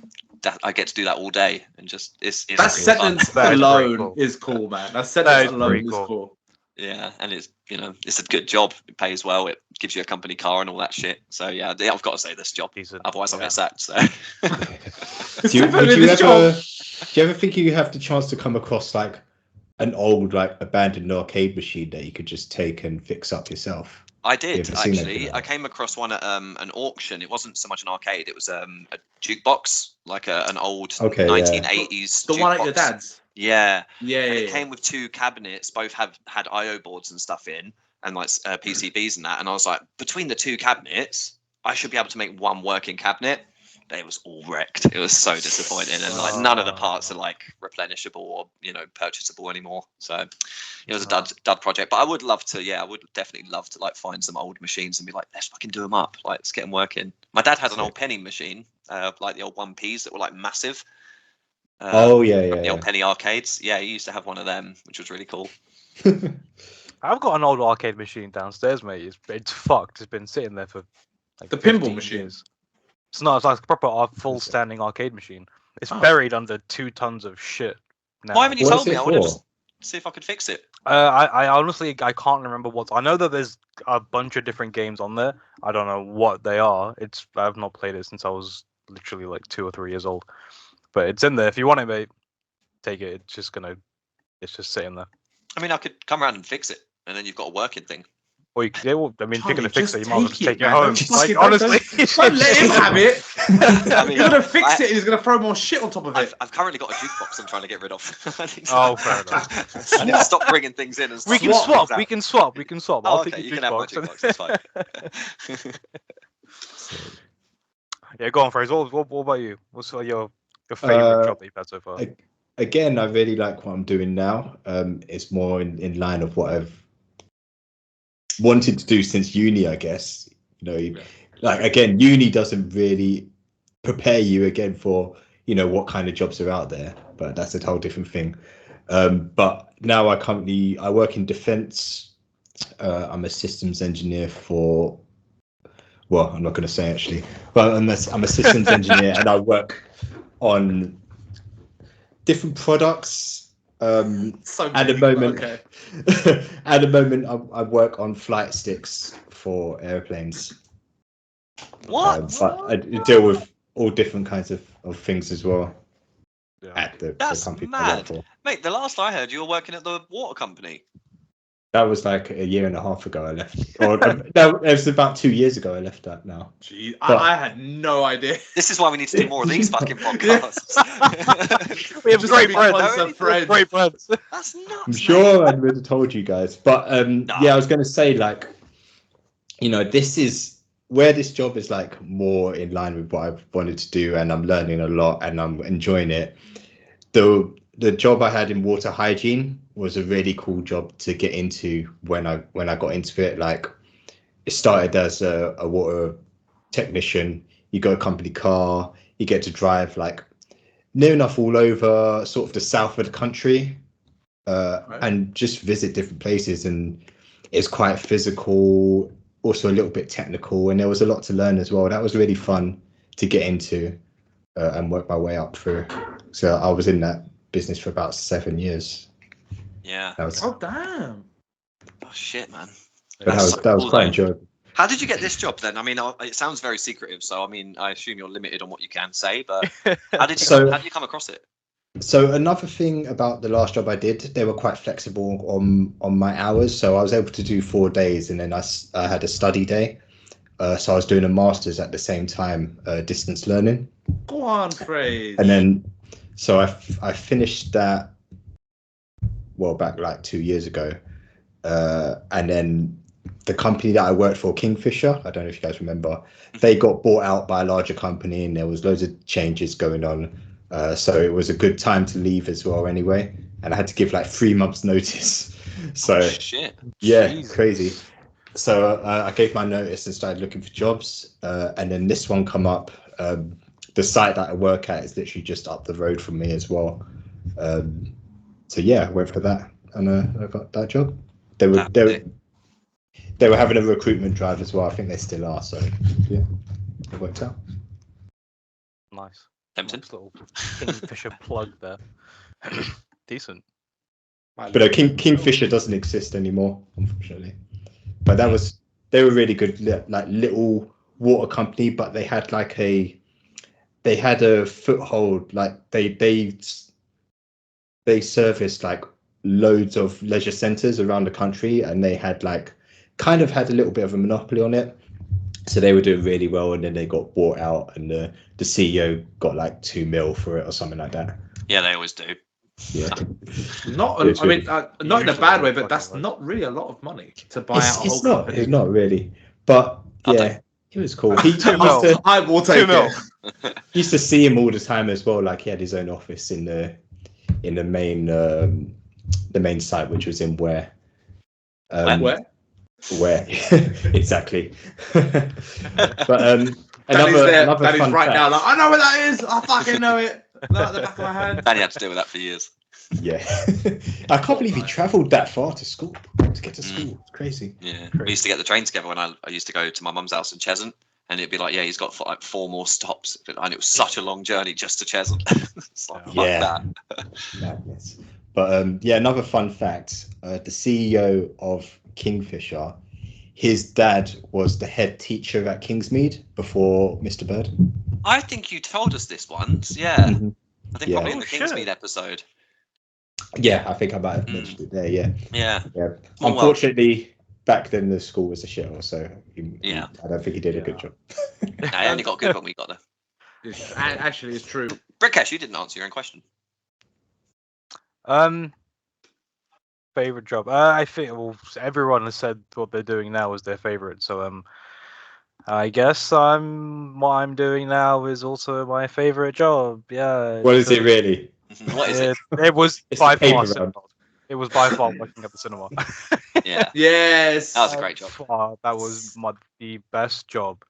I get to do that all day, and just it's That really sentence fun. That is pretty alone cool. is cool, man. That That sentence is alone pretty is cool. cool. Yeah, and it's, you know, it's a good job. It pays well. It gives you a company car and all that shit. So yeah, I've got to say this job. Decent. Otherwise, I'll Yeah. get sacked. So Do you This job. ever think you have the chance to come across like an old, like abandoned arcade machine that you could just take and fix up yourself? I did ever seen anything actually. like I that? came across one at an auction. It wasn't so much an arcade. It was a jukebox, like an old Okay, 1980s. The one at your jukebox. dad's. Yeah. Yeah, And yeah, it yeah. came with 2 cabinets. Both had IO boards and stuff in, and like PCBs and that. And I was like, between the 2 cabinets, I should be able to make one working cabinet. But it was all wrecked. It was so disappointing, and like none of the parts are like replenishable or, you know, purchasable anymore. So it was a dud project. But I would love to. Yeah, I would definitely love to like find some old machines and be like, let's fucking do them up. Like, let's get them working. My dad had an old penny machine, like the old 1Ps that were like massive. The old penny arcades. Yeah, he used to have one of them, which was really cool. I've got an old arcade machine downstairs, mate. It's fucked. It's been sitting there for like The pinball 15 machine? years. It's not. It's like a proper full standing arcade machine. It's buried under 2 tons of shit. Now. Why haven't you What told is me? it I would have for? just see if I could fix it. I honestly I can't remember what. I know that there's a bunch of different games on there. I don't know what they are. I've not played it since I was literally like 2 or 3 years old. But it's in there. If you want it, mate, take it. It's just sitting there. I mean, I could come around and fix it, and then you've got a working thing. Or if you're gonna Charlie, fix it, you just might as well take just take it, it man. home. Don't fucking Like, take honestly, Don't let him have it. I mean, You're gonna fix it. He's gonna throw more shit on top of it. I've currently got a jukebox I'm trying to get rid of. I need to, Oh, fair enough. I need to stop bringing things in and We stop can swapping swap. things We out. can swap. We can swap. Oh, I'll okay, take you your can have my jukebox. jukebox. That's fine. Yeah, go on, Fraser. What about you? What's your favorite job that you've had so far? Again, I really like what I'm doing now. It's more in line of what I've wanted to do since uni, I guess. Like again, uni doesn't really prepare you again for what kind of jobs are out there, but that's a whole different thing. But now I work in defense. I'm a systems engineer for, well, I'm not going to say actually, but I'm a systems engineer and I work on different products. At the moment, at the moment, I work on flight sticks for airplanes. What? But I deal with all different kinds of things as well. Yeah. At the That's company I mad. work for. Mate, the last I heard, you were working at the water company. That was like a year and a half ago I left. Or no, it was about 2 years ago I left that now. Gee, But- I had no idea. This is why we need to do more of these fucking podcasts. We have Just great big friends. ones are friends. Great friends. That's nuts. I'm sure I would have told you guys. But yeah, I was going to say, like, this is where this job is like more in line with what I've wanted to do, and I'm learning a lot and I'm enjoying it. The job I had in water hygiene was a really cool job to get into when I got into it. Like, it started as a water technician. You got a company car, you get to drive like near enough all over sort of the south of the country, and just visit different places, and it's quite physical, also a little bit technical, and there was a lot to learn as well. That was really fun to get into and work my way up through. So I was in that business for about 7 years. Yeah. Oh damn! Oh shit, man. But That's that was cool, quite though. enjoyable. How did you get this job then? I mean, it sounds very secretive, so I mean, I assume you're limited on what you can say. But how did you come across it? So another thing about the last job I did, they were quite flexible on my hours. So I was able to do 4 days, and then I had a study day. So I was doing a master's at the same time, distance learning. Go on, Fraser. And then, so I finished that, well, back like 2 years ago. And then the company that I worked for, Kingfisher, I don't know if you guys remember, they got bought out by a larger company, and there was loads of changes going on. So it was a good time to leave as well anyway. And I had to give like 3 months notice. So Oh, shit. yeah, Jesus. crazy. So I gave my notice and started looking for jobs. And then this one come up. The site that I work at is literally just up the road from me as well. So yeah, I went for that, and I got that job. They were having a recruitment drive as well. I think they still are. So yeah, it worked out. Nice. Tempting. Nice little Kingfisher plug there. Decent. But Kingfisher doesn't exist anymore, unfortunately. But they were really good, like little water company. But they had a foothold. Like they serviced like loads of leisure centers around the country, and they had kind of had a little bit of a monopoly on it. So they were doing really well, and then they got bought out, and the CEO got like 2 mil for it or something like that. Yeah, they always do. Yeah. Not in a bad way, but that's not really a lot of money to buy out a whole company. It's not really, but yeah, it was cool. I will take it. Used to see him all the time as well. Like, he had his own office in the main site, which was in Ware. Where exactly? But that is right now. Like, I know where that is. I fucking know it. Like the back of my hand. Danny had to deal with that for years. Yeah, I can't believe he travelled that far to school to get to school. It's crazy. Yeah, we used to get the train together when I used to go to my mum's house in Cheshunt, and it'd be like, yeah, he's got like 4 more stops, and it was such a long journey just to Cheshunt. It's like, fuck that. Madness. But yeah, another fun fact: the CEO of Kingfisher, his dad was the head teacher at Kingsmead before Mr. Bird. I think you told us this once. Yeah, Mm-hmm. I think probably in the Kingsmead episode. Yeah, I think I might have mentioned it there. Yeah. Unfortunately, back then the school was a shithole, so I don't think he did a good job. I only got good when we got there. Actually, it's true. Brikesh, you didn't answer your own question. Favorite job? I think everyone has said what they're doing now is their favorite. So I guess what I'm doing now is also my favorite job. Yeah. What is it really? What is it? It was It's by the paper far round. cinema. It was by far working at the cinema. Yeah. Yes. That was a great job. That was the best job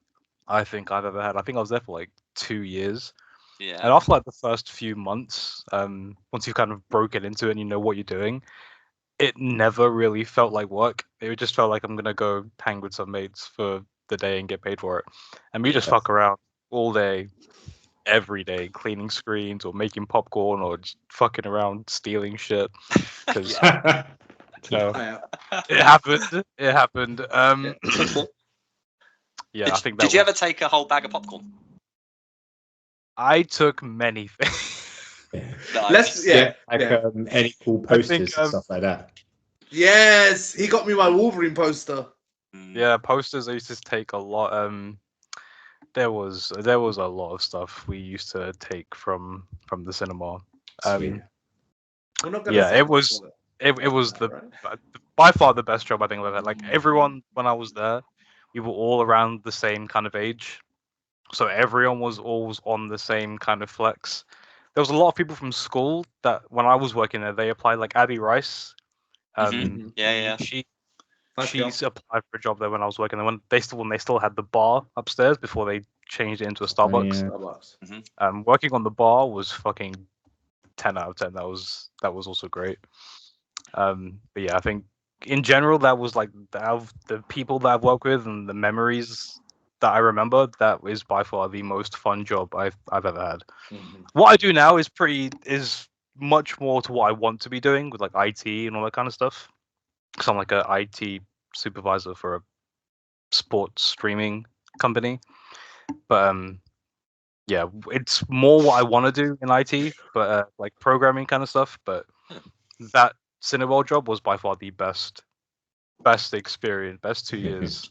I think I've ever had. I think I was there for like 2 years. Yeah. And after like the first few months, once you've kind of broken into it and you know what you're doing, it never really felt like work. It just felt like I'm gonna go hang with some mates for the day and get paid for it. And we just Yeah. fuck around all day, every day, cleaning screens or making popcorn or just fucking around stealing shit. Because you know, it happened. It happened. Yeah, I think that Did you was- ever take a whole bag of popcorn? I took many things. Let's yeah. like yeah. any cool I posters think, and stuff like that. Yes, he got me my Wolverine poster. Mm. Yeah, posters. I used to take a lot. There was a lot of stuff we used to take from the cinema. Sweet. We're not gonna Yeah, say it was the right? by far the best job I think I've ever had. Like everyone when I was there, we were all around the same kind of age, so everyone was always on the same kind of flex. There was a lot of people from school that when I was working there, they applied. Like Abby Rice, Mhm. Yeah. Nice girl. she's applied for a job there when I was working there. When they still had the bar upstairs before they changed it into a Starbucks. yeah. Starbucks. Working on the bar was fucking 10 out of 10. That was also great. But yeah, I think in general that was like the people that I've worked with and the memories that I remember. That is by far the most fun job I've ever had. Mhm. What I do now is much more to what I want to be doing with like IT and all that kind of stuff. Because I'm like a IT supervisor for a sports streaming company. But yeah, it's more what I want to do in IT, but like programming kind of stuff. But that Cineworld job was by far the best experience, best 2 years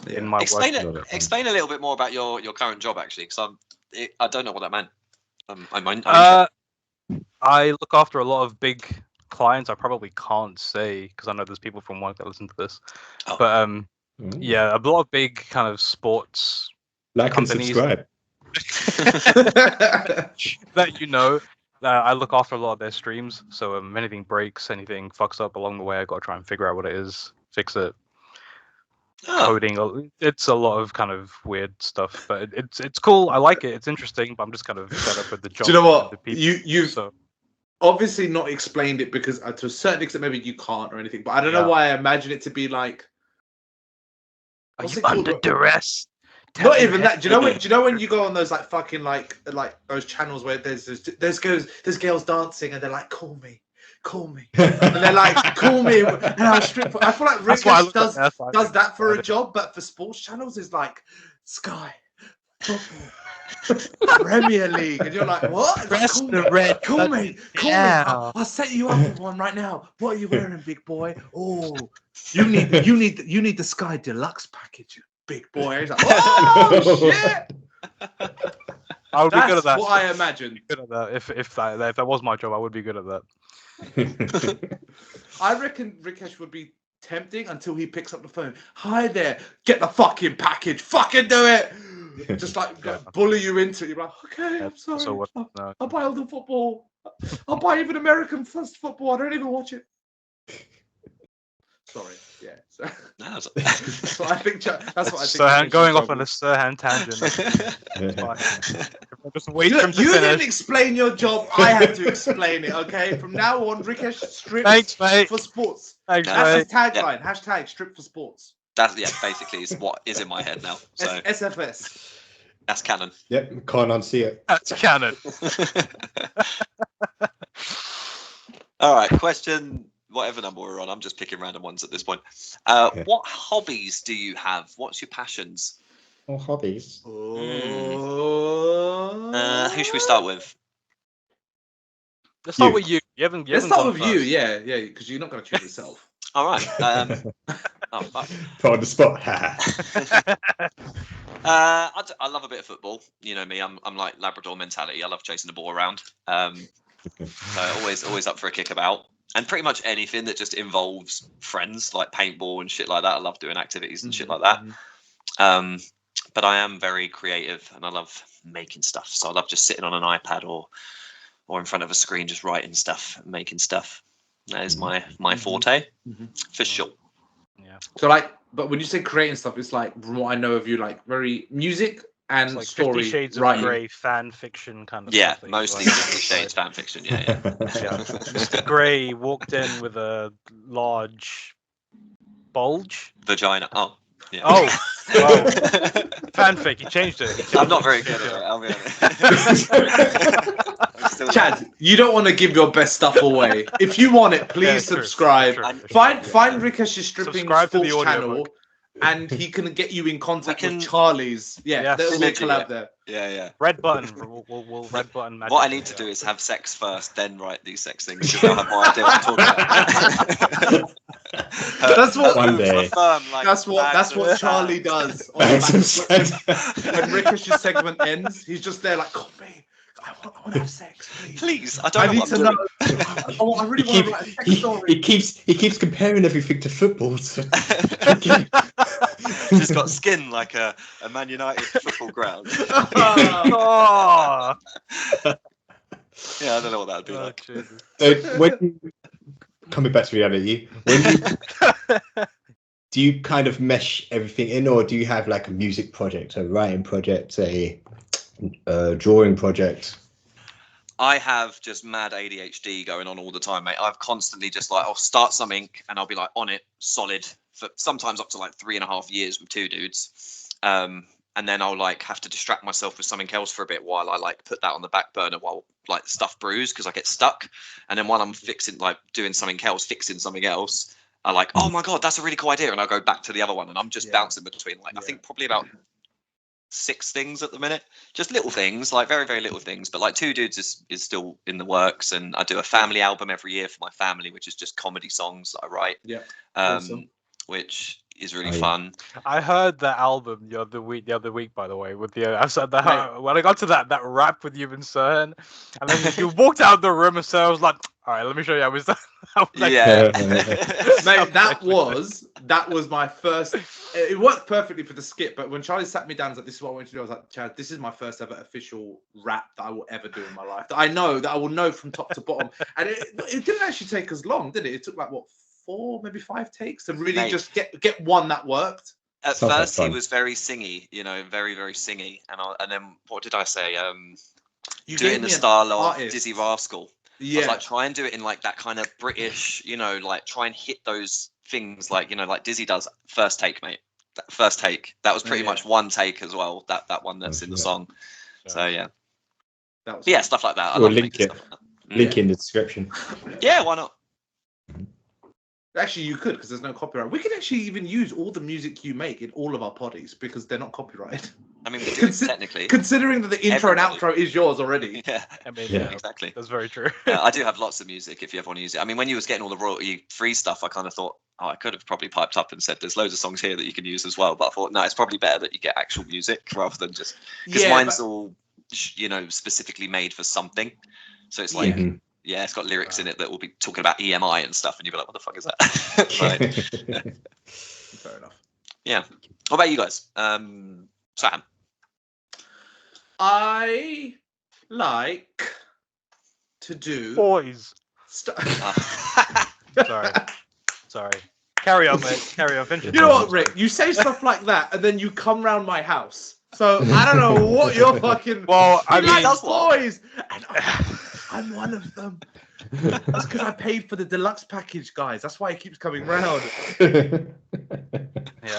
in my Explain work. it. Explain a little bit more about your current job actually, because I don't know what that meant. I'm I look after a lot of big clients. I probably can't say because I know there's people from work that listen to this. Oh. But Ooh. yeah, a lot of big kind of sports Like and companies. subscribe. that you know. I look after a lot of their streams, so anything breaks, anything fucks up along the way, I got to try and figure out what it is, fix it. Oh. Coding, it's a lot of kind of weird stuff, but it's cool. I like it. It's interesting, but I'm just kind of fed up with the job. Do you know what? and the people, You've so obviously not explained it because to a certain extent maybe you can't or anything, but I don't know Yeah. why I imagine it to be like. are what's you it called? under duress? Not even that. Do you know when you go on those like fucking like those channels where there's girls dancing and they're like, call me, and they're like, call me, and I'll strip. I feel like That's why I Rick looked at does that for a job, but for sports channels is like Sky, football, Premier League, and you're like, what? Press Call the me. red. Call me. Yeah. I'll set you up with one right now. What are you wearing, big boy? Oh, you need the Sky Deluxe package, big boy. He's like, oh shit! I would be good at That's that. what I imagine. Good at that. If that was my job, I would be good at that. I reckon Rikesh would be tempting until he picks up the phone. Hi there, get the fucking package. Fucking do it. Just like Yeah. bully you into it. You're like, okay, Yeah, I'm sorry. so what? No. I'll buy all the football. I'll buy even American first football. I don't even watch it. Sorry. Yeah. So, No, that's- that's what I think. That's what I think. Serhan, going off Rikesh's on a job Serhan tangent. Just is. wait for him to You didn't finish. explain your job. I had to explain it. Okay. From now on, Rikesh strips Thanks, mate. for sports. Thanks, That's mate. That's his tagline. Hashtag strip for sports. That's basically is what is in my head now. So SFS. that's canon. Yep, can't unsee it. That's canon. All right, question. Whatever number we're on, I'm just picking random ones at this point. Okay. What hobbies do you have? What's your passions? Oh, hobbies. Who should we start with? Let's start You. with you. You haven't. Let's haven't start gone with you. first. Yeah, because you're not going to choose yourself. All right. Oh fuck. Put on the spot. I love a bit of football. You know me. I'm like Labrador mentality. I love chasing the ball around. So always up for a kickabout. And pretty much anything that just involves friends, like paintball and shit like that. I love doing activities and shit like that. but I am very creative and I love making stuff. So I love just sitting on an iPad or in front of a screen, just writing stuff, making stuff. That is my forte, for sure. Yeah. So like, but when you say creating stuff, it's like, from what I know of you, like very music and Like story 50 Shades writing. of Grey fan fiction kind of Yeah, stuff. mostly 50 Shades fan fiction. Yeah. Yeah. Mr. Grey walked in with a large bulge. Vagina. Oh. Yeah. Oh, well, fanfic. He changed it. I'm not very good at it. I'll be honest. Chad, you don't want to give your best stuff away. If you want it, please subscribe. Find Rikesh's Stripping Subscribe to the Sports channel, audiobook. and he can get you in contact with Charlie's. Yeah, Yes. there'll be a collab there. Yeah. Red button. We'll red button magic. What I need to do is have sex first, then write these sex things, because I'll have more idea what I'm talking about. That's what One day. That's what Charlie does. When Rikesh's segment ends, he's just there like, "Oh, babe, I want to have sex, please. I don't know what I'm doing. I really want to write a sex story." He keeps comparing everything to football. So. Just got skin like a Man United football ground. Oh. Yeah, I don't know what that would be like. Jesus. So when coming back to reality, do you kind of mesh everything in, or do you have like a music project, a writing project, a drawing project? I have just mad ADHD going on all the time, mate. I've constantly just like, I'll start something and I'll be like on it solid for sometimes up to like 3.5 years with 2 dudes. And then I'll like have to distract myself with something else for a bit while I like put that on the back burner while like stuff brews, because I get stuck. And then while I'm fixing, like doing something else, fixing something else, I like, oh my God, that's a really cool idea. And I'll go back to the other one and I'm just bouncing between like, I think probably about 6 things at the minute, just little things, like very, very little things. But like 2 Dudes is still in the works, and I do a family album every year for my family, which is just comedy songs that I write. Yeah. Awesome. Which is really fun. I heard that album the other week, by the way, with the I said that when I got to that rap with you and Serhan, and then you walked out the room and so I was like, all right, let me show you how it's done. Yeah. Mate, that was my first. It worked perfectly for the skit, but when Charlie sat me down and was like, "This is what I want you to do," I was like, "Chad, this is my first ever official rap that I will ever do in my life. That I know, that I will know from top to bottom." And it didn't actually take as long, did it? It took like what, 4, maybe 5 takes to really just get one that worked. At first, he was very singy, very, very singy, and then what did I say? You do it in the style of artist. Dizzy Rascal. Yeah. I was like, try and do it in like that kind of British, like try and hit those things like, like Dizzy does. First take, mate. First take. That was pretty much one take as well. That one that's in the song. So yeah. Stuff like that. I love link it. Stuff like that. Link in the description. Yeah, why not? Actually, you could, because there's no copyright. We could actually even use all the music you make in all of our poddies because they're not copyrighted. I mean, we do technically. Considering that the intro and outro is yours already. Yeah, I mean, exactly. That's very true. I do have lots of music if you ever want to use it. I mean, when you was getting all the royalty-free stuff, I kind of thought, I could have probably piped up and said, there's loads of songs here that you can use as well. But I thought, no, it's probably better that you get actual music rather than just... Because mine's all, specifically made for something. So it's like... Yeah, it's got lyrics in it that will be talking about EMI and stuff, and you'll be like, what the fuck is that? Fair enough. Yeah. What about you guys? Sam? I like to do... Boys. Sorry. Carry on, mate. Carry on. Finish. You know what, Rick? You say stuff like that, and then you come round my house. So I don't know what you're fucking... Well, I mean... Like boys! And I'm one of them. That's because I paid for the deluxe package, guys. That's why it keeps coming round. Yeah,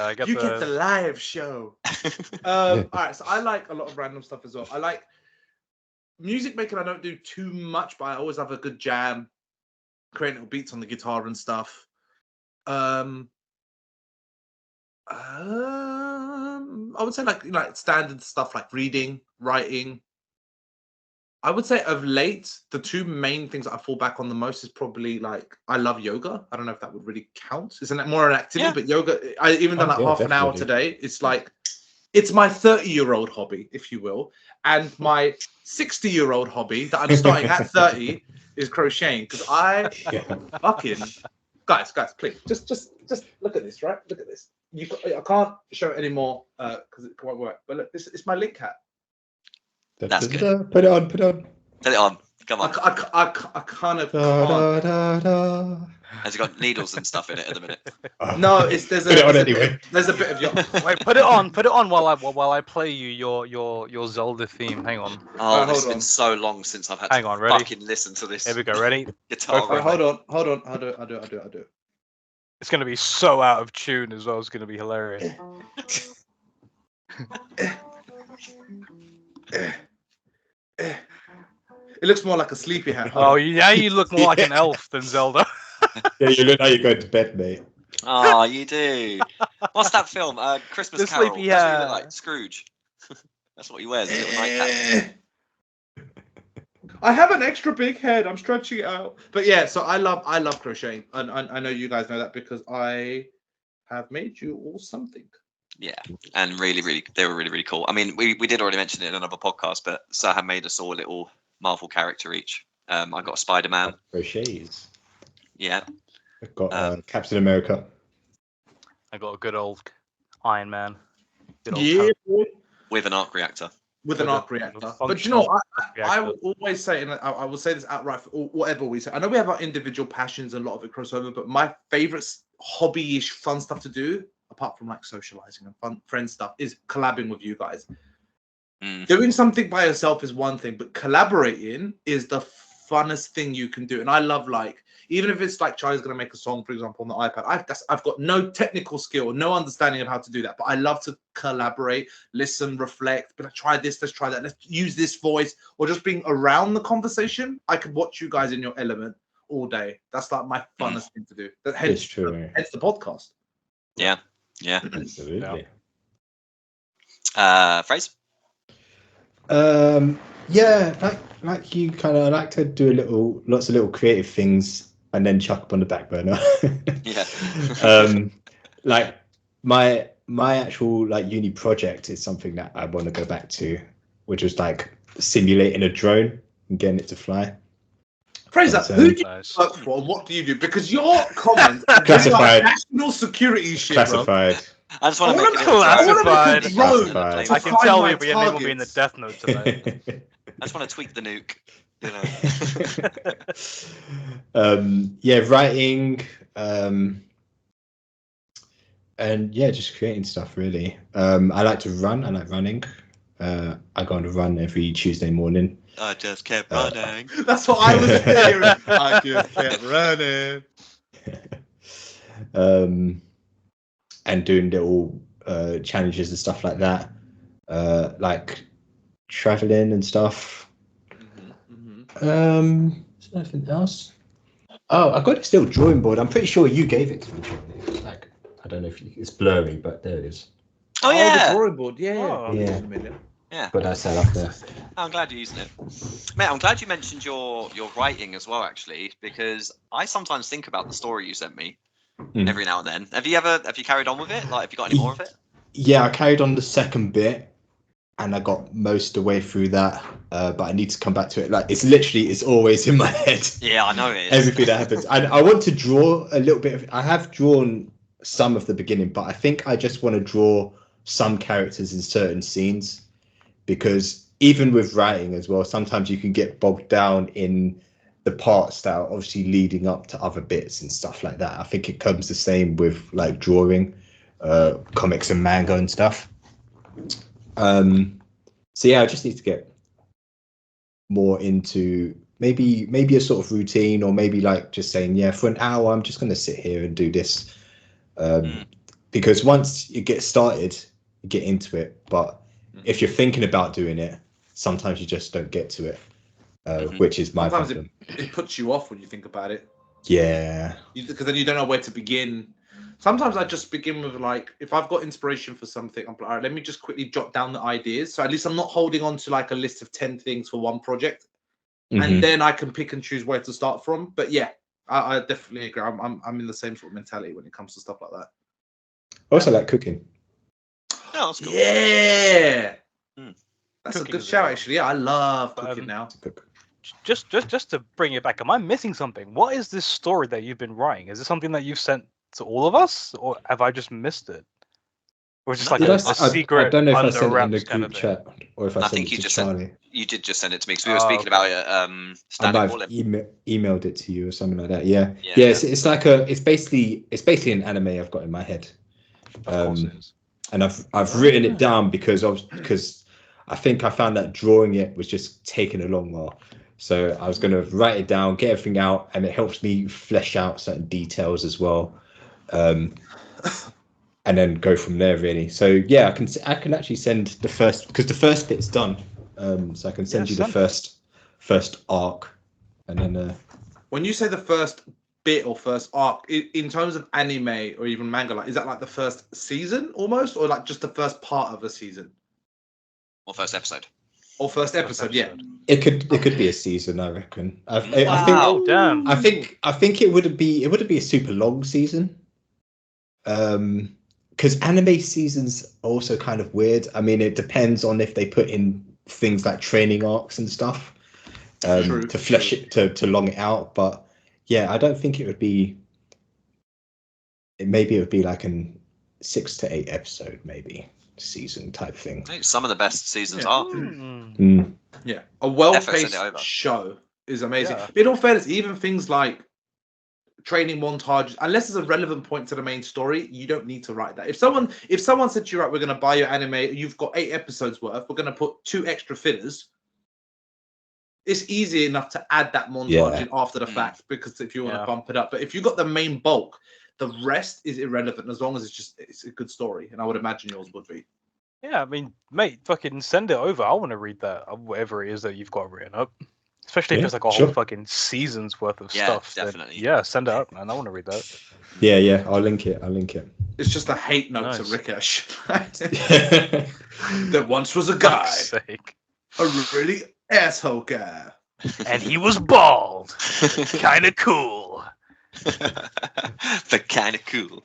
I get You get the live show. All right, so I like a lot of random stuff as well. I like music making. I don't do too much, but I always have a good jam, creating little beats on the guitar and stuff. I would say like standard stuff like reading, writing. I would say of late, the 2 main things that I fall back on the most is probably like, I love yoga. I don't know if that would really count. Isn't it more an activity? But yoga, I even done like half an hour today. It's like, it's my 30-year-old hobby, if you will. And my 60-year-old hobby that I'm starting at 30 is crocheting. Because I fucking, guys, please, just look at this, right? Look at this. I can't show it anymore because it won't work. But look, it's my link hat. That's good. Put it on. Put it on. Put it on. Come on. I kind of Da, can't. da, da, da. Has it got needles and stuff in it at the minute? Oh. No, Put it on anyway. There's a bit of your. Wait, put it on while I play you your Zelda theme. Hang on. Oh, Hold it's been on. so long since I've had Hang to on, ready? fucking listen to this Here we go. Ready? guitar. for it. riff. Hold on. I'll do it. It's gonna be so out of tune as well. It's gonna be hilarious. It looks more like a sleepy hat. Oh, now you look more like an elf than Zelda. Yeah, you look like you're going to bed, mate. Oh, you do. What's that film? Christmas The Carol. sleepy That's what you look hat. like. Scrooge. That's what he wears. His little nightcap. I have an extra big head. I'm stretching it out. But yeah, so I love crocheting, and I know you guys know that because I have made you all something. Yeah, and really, they were really cool. I mean, we did already mention it in another podcast, but Serhan made us all a little Marvel character each. I got a Spider-Man. Crochets. Yeah. I've got Captain America. I got a good old Iron Man. Good old Yeah, Tony. With an arc reactor. with an With a- arc reactor. with a But you know, I reactor. will always say, and I will say this outright for whatever we say. I know we have our individual passions and a lot of it crossover, but my favorite hobby-ish fun stuff to do, apart from like socializing and fun friend stuff, is collabing with you guys. Mm. Doing something by yourself is one thing, but collaborating is the funnest thing you can do. And I love, like, even if it's like Charlie's going to make a song, for example, on the iPad, I've got no technical skill, no understanding of how to do that, but I love to collaborate, listen, reflect, but try this, let's try that, let's use this voice, or just being around the conversation. I could watch you guys in your element all day. That's like my funnest thing to do. It's true. Hence the podcast. Yeah. Absolutely. Phrase? Yeah, like you kind of like to do lots of little creative things and then chuck up on the back burner. Yeah. Like my actual like uni project is something that I want to go back to, which was like simulating a drone and getting it to fly. Fraser, So- who do you Nice. work for and what do you do? Because your comments are Classified. like national security shit, bro. Classified. I just want to I make wanna it make- I wanna Classified. make a drone Classified. to I can find tell my you, but your name will be in the targets. death note tonight. I just want to tweak the nuke. You know. Yeah, writing, and yeah, just creating stuff really. I like to run. I like running. I go on a run every Tuesday morning. I just kept running. That's what I was hearing. I just kept running. And doing little challenges and stuff like that, like traveling and stuff. Is there anything else? Oh, I got this little drawing board. I'm pretty sure you gave it to me. Like, I don't know if it's blurry, but there it is. Oh, yeah. the drawing board. Yeah. Oh. Yeah. Yeah. But that's that up there. I'm glad you're using it. Mate, I'm glad you mentioned your writing as well, actually, because I sometimes think about the story you sent me every now and then. Have you carried on with it? Like, have you got any more of it? Yeah, I carried on the second bit, and I got most of the way through that. But I need to come back to it. Like, it's always in my head. Yeah, I know it is. Everything that happens. I want to draw a little bit of. I have drawn some of the beginning, but I think I just want to draw some characters in certain scenes, because even with writing as well, sometimes you can get bogged down in the parts that are obviously leading up to other bits and stuff like that. I think it comes the same with like drawing, comics and manga and stuff. So yeah, I just need to get more into maybe a sort of routine, or maybe like just saying, yeah, for an hour I'm just going to sit here and do this, because once you get started, you get into it. But if you're thinking about doing it, sometimes you just don't get to it, which is my Sometimes problem. it puts you off when you think about it. Yeah. Because then you don't know where to begin. Sometimes I just begin with, like, if I've got inspiration for something, I'm like, all right, let me just quickly jot down the ideas. So at least I'm not holding on to like a list of 10 things for one project. And then I can pick and choose where to start from. But yeah, I definitely agree. I'm in the same sort of mentality when it comes to stuff like that. Also like cooking. Oh, that's cool. Yeah. That's Cooking a good is shout, a- actually. Yeah, I love But, cooking now. Just to bring it back, am I missing something? What is this story that you've been writing? Is it something that you've sent to all of us, or have I just missed it? Or just No. like Did a, I, a s- I secret don't know if I under sent it in wraps the kind of group thing. chat or if I I sent think it you to just Charlie. You did just send it to me because we were Oh, speaking about it. I Standing might Ball. have emailed it to you or something like that. Yeah, Yeah, yeah. It's like it's basically an anime I've got in my head. Of course it is. And I've written it down because I think I found that drawing it was just taking a long while. So I was going to write it down, get everything out, and it helps me flesh out certain details as well, and then go from there really. So yeah, I can actually send the first, because the first bit's done. So I can send you the first arc, and then When you say the first bit or first arc, in terms of anime or even manga, like is that like the first season almost, or like just the first part of a season Or first episode. or first episode? Yeah. it could be a season, I reckon. I Wow. Oh damn. think it wouldn't be a super long season. Because anime seasons are also kind of weird. I mean, it depends on if they put in things like training arcs and stuff True, to flesh it to long it out. But yeah, I don't think it would be. Maybe it would be like an 6 to 8 episode maybe season type thing. I think some of the best seasons Yeah. are. Mm. Yeah, a Send well-paced it over. show is amazing. Yeah. But in all fairness, even things like training montages, unless it's a relevant point to the main story, you don't need to write that. If someone said to you, right, we're going to buy your anime, you've got 8 episodes worth, we're going to put 2 extra fillers. It's easy enough to add that montage in after the fact, because if you want to bump it up. But if you got the main bulk, the rest is irrelevant as long as it's a good story. And I would imagine yours would be. Yeah, I mean, mate, fucking send it over. I want to read that, whatever it is that you've got written up. Especially if it's like a whole fucking season's worth of stuff. Definitely. Then, yeah, send it up, man. I want to read that. Yeah, I'll link it. It's just a hate note to Nice. Rickesh. There once was a guy, Fuck's sake. a really asshole guy. And he was bald. Kind of cool. But kind of cool.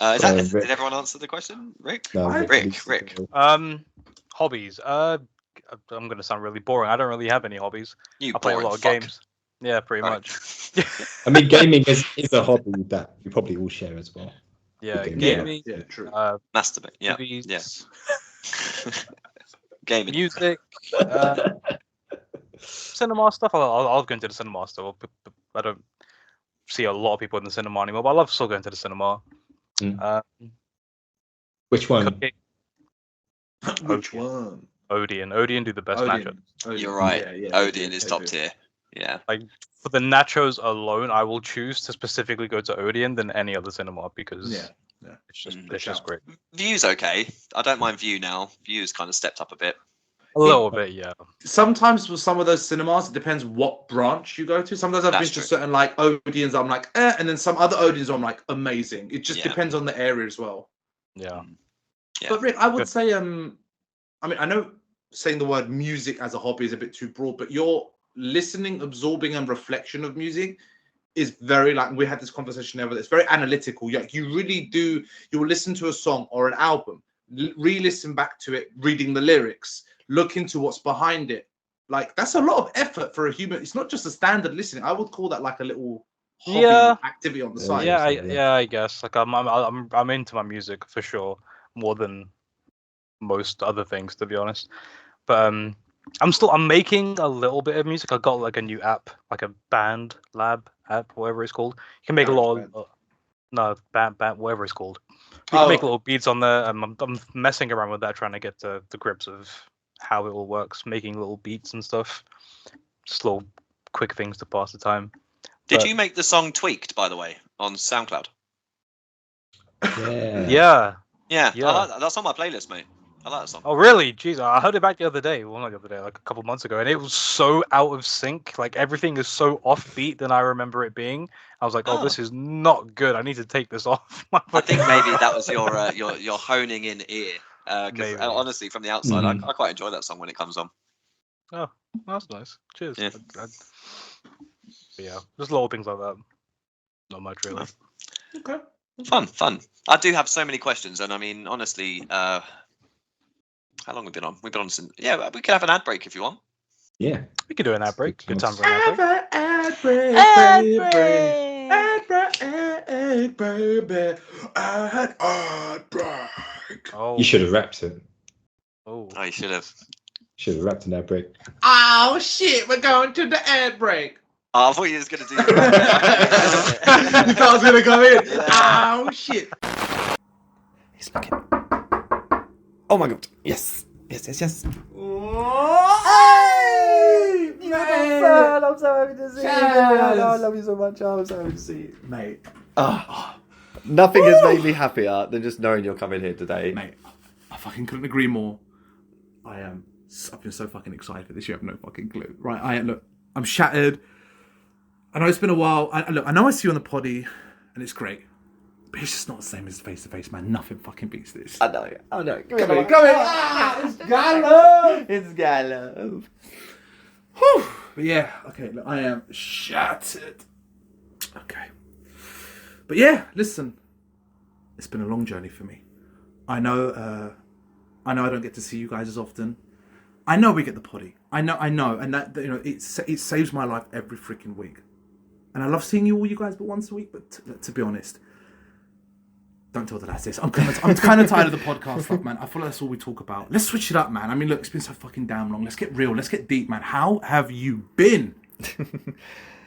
Did everyone answer the question, Rick? No, Rick. Hobbies. I'm gonna sound really boring. I don't really have any hobbies. You I play a boring lot of fuck. games. Yeah, pretty Right. much. I mean, gaming is a hobby that you probably all share as well. Yeah, Gaming. gaming. Yeah, true. Masturbate. Yeah. Movies, Yeah. Gaming. music, cinema stuff. I'll go into the cinema still. But I don't see a lot of people in the cinema anymore. But I love still going to the cinema. Which one? Cooking. Which one? Odeon do the best nachos. You're right. Yeah, Odeon is they top do. tier. Yeah. Like for the nachos alone, I will choose to specifically go to Odeon than any other cinema because Yeah. it's just great. View's okay. I don't mind View now. View's kind of stepped up a bit. A little bit, yeah. Sometimes with some of those cinemas, it depends what branch you go to. Sometimes I've been to certain like Odeons, I'm like, and then some other Odeons, I'm like, amazing. It just depends on the area as well. Yeah. But Rick, I would say, I mean, I know saying the word music as a hobby is a bit too broad, but your listening, absorbing, and reflection of music is very like we had this conversation ever. It's very analytical. Like you really do. You'll listen to a song or an album, re-listen back to it, reading the lyrics, look into what's behind it. Like that's a lot of effort for a human. It's not just a standard listening. I would call that like a little hobby activity on the side. Yeah, I guess. Like I'm into my music for sure more than most other things, to be honest. But I'm making a little bit of music. I got like a new app, like a band lab app, whatever it's called. You can make a lot of band, whatever it's called. You can make little beats on there. I'm messing around with that, trying to get to the grips of how it all works, making little beats and stuff. Just little quick things to pass the time. Did you make the song Tweaked, by the way, on SoundCloud? Yeah. Yeah. I like that. That's on my playlist, mate. I like that song. Oh, really? Jeez, I heard it back the other day. Well, not the other day, like a couple months ago, and it was so out of sync. Like everything is so offbeat than I remember it being. I was like, oh, this is not good. I need to take this off. I think maybe that was your honing in ear. Because honestly, from the outside, I quite enjoy that song when it comes on. Oh, that's nice. Cheers. Yeah. Yeah, just little things like that. Not much really. Okay. Fun. I do have so many questions, and I mean, honestly, how long have we been on? We've been on since. Yeah, we could have an ad break if you want. Yeah. We could do an ad break. Good time for an ad break. Ad break. egg, baby. Ad break. Oh. You should have rapped it. Oh. Oh, you should have. Should have rapped in that break. Oh shit, we're going to the ad break. Oh, I thought you was going to do You thought I was gonna go in. Yeah. Oh shit. He's looking. Oh my god. Yes. Yes. Hey, Man, I'm so happy to see you. Chaz. I love you so much. I'm so happy to see you. mate. Nothing has made me happier than just knowing you're coming here today. Mate, I fucking couldn't agree more. I've been so fucking excited for this. You have no fucking clue, right? Look, I'm shattered. I know it's been a while. I know I see you on the poddy, and it's great, but it's just not the same as face to face, man. Nothing fucking beats this. I know. Come here. It's Gallo. It's Gallo. Whew. But yeah, okay. Look, I am shattered. Okay, but yeah, listen. It's been a long journey for me. I know I don't get to see you guys as often. I know we get the poddy. I know, and that it saves my life every freaking week. And I love seeing you guys, but once a week. But to be honest, don't tell the lads this. I'm kind of tired of the podcast stuff, man. I feel like that's all we talk about. Let's switch it up, man. I mean, look, it's been so fucking damn long. Let's get real. Let's get deep, man. How have you been?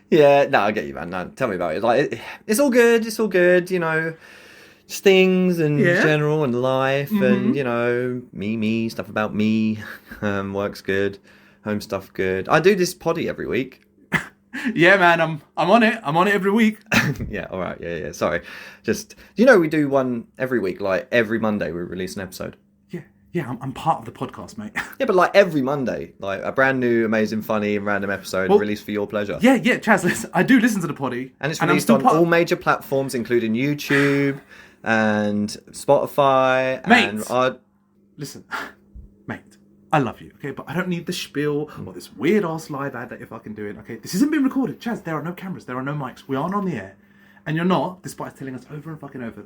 Yeah, no, I get you, man. No, tell me about it. Like, it's all good. It's all good. You know, just things and general and life and me stuff about me. Work's good. Home stuff good. I do this poddy every week. Yeah, man. I'm on it. I'm on it every week. Yeah. All right. Yeah. Sorry. Just we do one every week. Like every Monday we release an episode. Yeah. I'm part of the podcast, mate. Yeah, but like every Monday, like a brand new, amazing, funny, and random episode released for your pleasure. Yeah, Chaz. Listen, I do listen to the poddy, and it's released on all major platforms, including YouTube and Spotify. Mate, and listen, mate. I love you, okay? But I don't need the spiel or this weird-ass live ad that you're fucking doing, okay? This isn't being recorded. Chaz, there are no cameras. There are no mics. We aren't on the air. And you're not, despite telling us over and fucking over,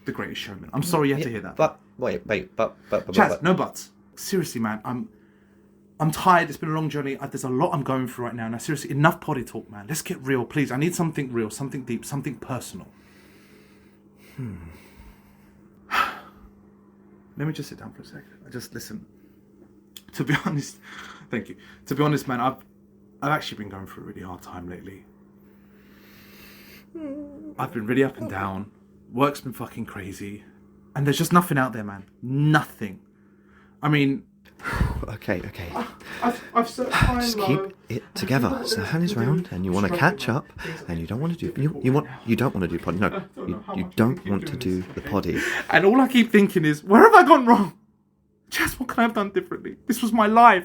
the greatest showman. I'm sorry you had to hear that. But, Chaz, no buts. Seriously, man, I'm tired. It's been a long journey. There's a lot I'm going through right now. Now, seriously, enough poddy talk, man. Let's get real, please. I need something real, something deep, something personal. Let me just sit down for a second. Listen. To be honest, thank you. To be honest, man, I've actually been going through a really hard time lately. I've been really up and down. Work's been fucking crazy. And there's just nothing out there, man. Nothing. I mean... Okay. I've searched high Just and keep low. it together. Serhan is round, and you want to catch up, and you don't want to do you don't want to do poddy. No, you don't want to do the poddy. And all I keep thinking is, where have I gone wrong? Just what can I have done differently? This was my life.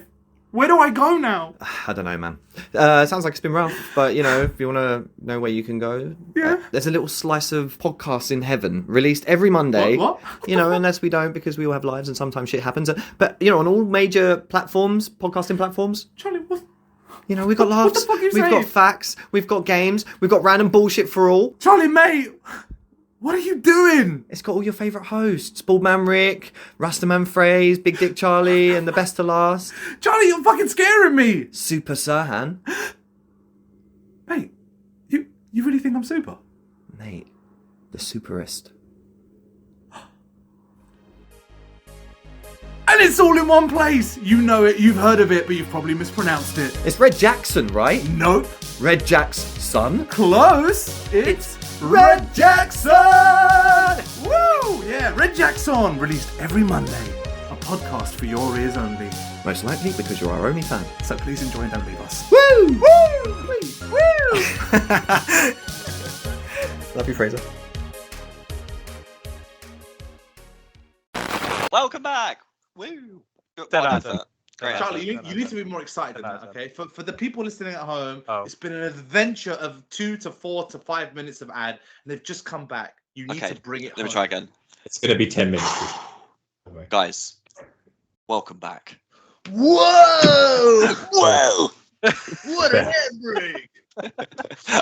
Where do I go now? I don't know, man. Sounds like it's been rough, but if you want to know where you can go, there's a little slice of podcasts in heaven released every Monday. What? Unless we don't, because we all have lives and sometimes shit happens. But on all major platforms, podcasting platforms. Charlie, what? We've got laughs, What the fuck are you we've saying? got facts, we've got games, we've got random bullshit for all. Charlie, mate! What are you doing? It's got all your favourite hosts. Baldman Rick, Rastaman Phrase, Big Dick Charlie, and the best to last. Charlie, you're fucking scaring me! Super Serhan. Mate, you really think I'm super? Mate, the superest. And it's all in one place! You know it, you've heard of it, but you've probably mispronounced it. It's Red Jackson, right? Nope. Red Jack's son? Close! It's Red Jackson! Woo! Yeah, Red Jackson, released every Monday. A podcast for your ears only. Most likely because you're our only fan. So please enjoy and don't leave us. Woo! Woo! Please, woo! Love you, Fraser. Welcome back. Woo. Great. Charlie, you need to be more excited than that, okay? For the people listening at home, it's been an adventure of 2 to 4 to 5 minutes of ad, and they've just come back. You need to bring it Let me home. try again. It's going to be 10 minutes. Guys, welcome back. Whoa! Whoa! What an ad break!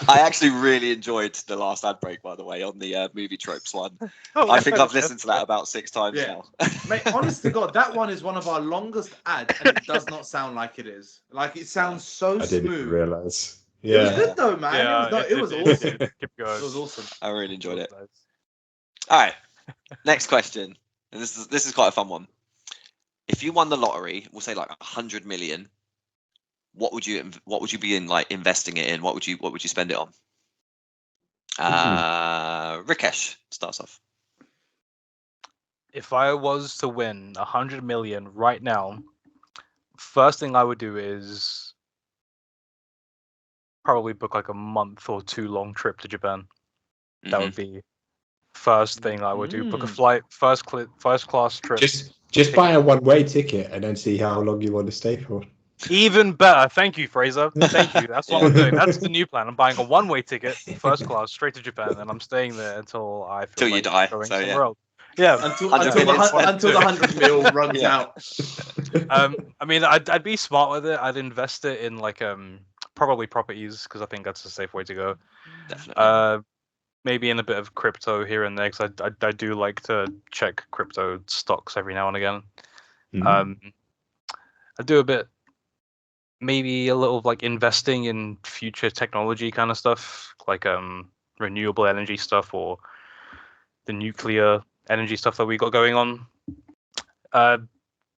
I actually really enjoyed the last ad break, by the way, on the movie tropes one. I think I've listened to that about 6 times now. Mate, honest to God, that one is one of our longest ads, and it does not sound like it is. Like, it sounds so I didn't smooth. realise. It was Yeah. good though, man. Yeah, it was it awesome. kept going. It was awesome. I really enjoyed it. Nice. All right, next question. And this is quite a fun one. If you won the lottery, we'll say like 100 million, what would you be investing it in? What would you spend it on? Rikesh starts off. If I was to win 100 million right now, first thing I would do is probably book like a month or 2 long trip to Japan. That would be first thing I would do. Book a flight, first class trip. Just buy a one-way ticket and then see how long you want to stay for. Even better. Thank you, Fraser. Thank you. That's what I'm doing. That's the new plan. I'm buying a one-way ticket, first class, straight to Japan, and I'm staying there until I feel Till you like die, going so, somewhere else. Yeah. Until 100 the 100 mil runs out. I mean, I'd be smart with it. I'd invest it in like probably properties because I think that's a safe way to go. Definitely. Maybe in a bit of crypto here and there because I do like to check crypto stocks every now and again. I do a bit, maybe a little of like investing in future technology kind of stuff, like renewable energy stuff or the nuclear energy stuff that we got going on.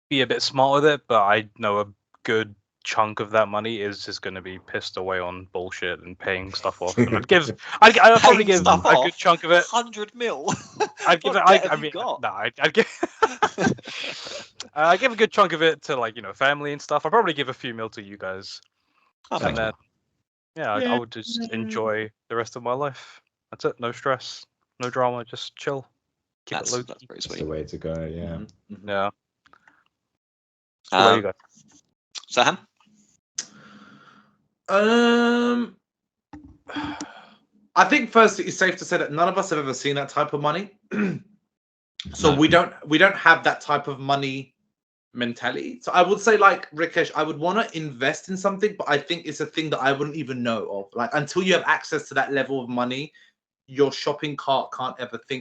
Be a bit smart with it, but I know a good chunk of that money is just going to be pissed away on bullshit and paying stuff off. And I'd probably give a good chunk of it. 100 mil. I'd give it. I'd give a good chunk of it to like family and stuff. I'd probably give a few mil to you guys, and then I would just enjoy the rest of my life. That's it. No stress, no drama, just chill. That's pretty That's sweet. the way to go. Yeah. Yeah. There you go. Serhan? I think first it's safe to say that none of us have ever seen that type of money. So we don't have that type of money mentality. So I would say, like Rikesh, I would want to invest in something, but I think it's a thing that I wouldn't even know of. Like until you have access to that level of money, your shopping cart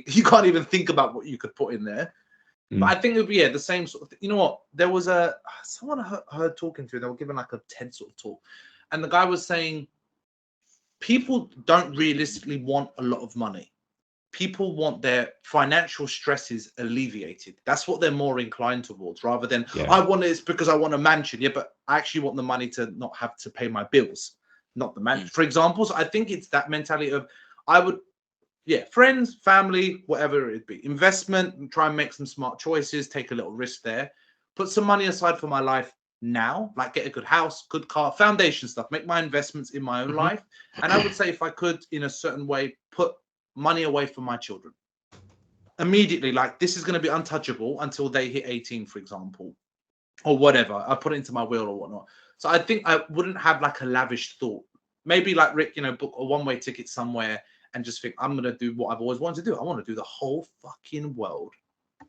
you can't even think about what you could put in there. But I think it would be the same sort of thing. You know what? There was someone I heard talking to, they were giving like a TED sort of talk. And the guy was saying, people don't realistically want a lot of money. People want their financial stresses alleviated. That's what they're more inclined towards, rather than I want this because I want a mansion. Yeah, but I actually want the money to not have to pay my bills, not the mansion. For example, so I think it's that mentality of friends, family, whatever it be, investment, try and make some smart choices, take a little risk there, put some money aside for my life now, like get a good house, good car, foundation stuff, make my investments in my own life. And I would say if I could, in a certain way, put money away for my children immediately, like this is going to be untouchable until they hit 18, for example, or whatever. I put it into my will or whatnot. So I think I wouldn't have like a lavish thought. Maybe like Rick, book a one-way ticket somewhere and just think, I'm going to do what I've always wanted to do. I want to do the whole fucking world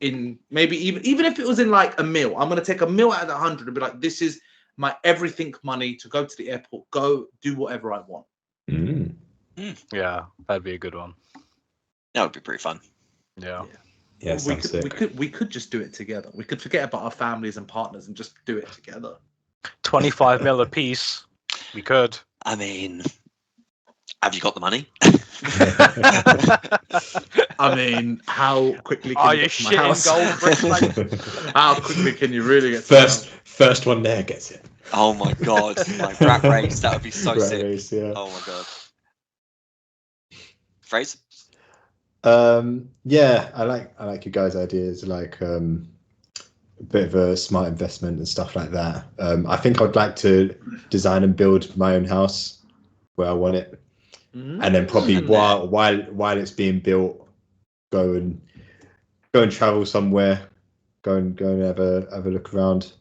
in maybe even if it was in like a meal. I'm going to take a meal out of the 100 and be like, this is my everything money to go to the airport, go do whatever I want. Yeah, that'd be a good one. That would be pretty fun. Yeah. Yeah, we could just do it together. We could forget about our families and partners and just do it together. 25 mil a piece. We could. I mean, have you got the money? I mean, how quickly can Are you you get to my house? shitting gold bricks? How quickly can you really get to First one there gets it. Oh my god, like rat race, that would be so sick. Race, yeah. Oh my god. Phrase? Yeah, I like you guys' ideas, like a bit of a smart investment and stuff like that. I think I'd like to design and build my own house where I want it, and then probably while it's being built, go and travel somewhere, go and have a look around.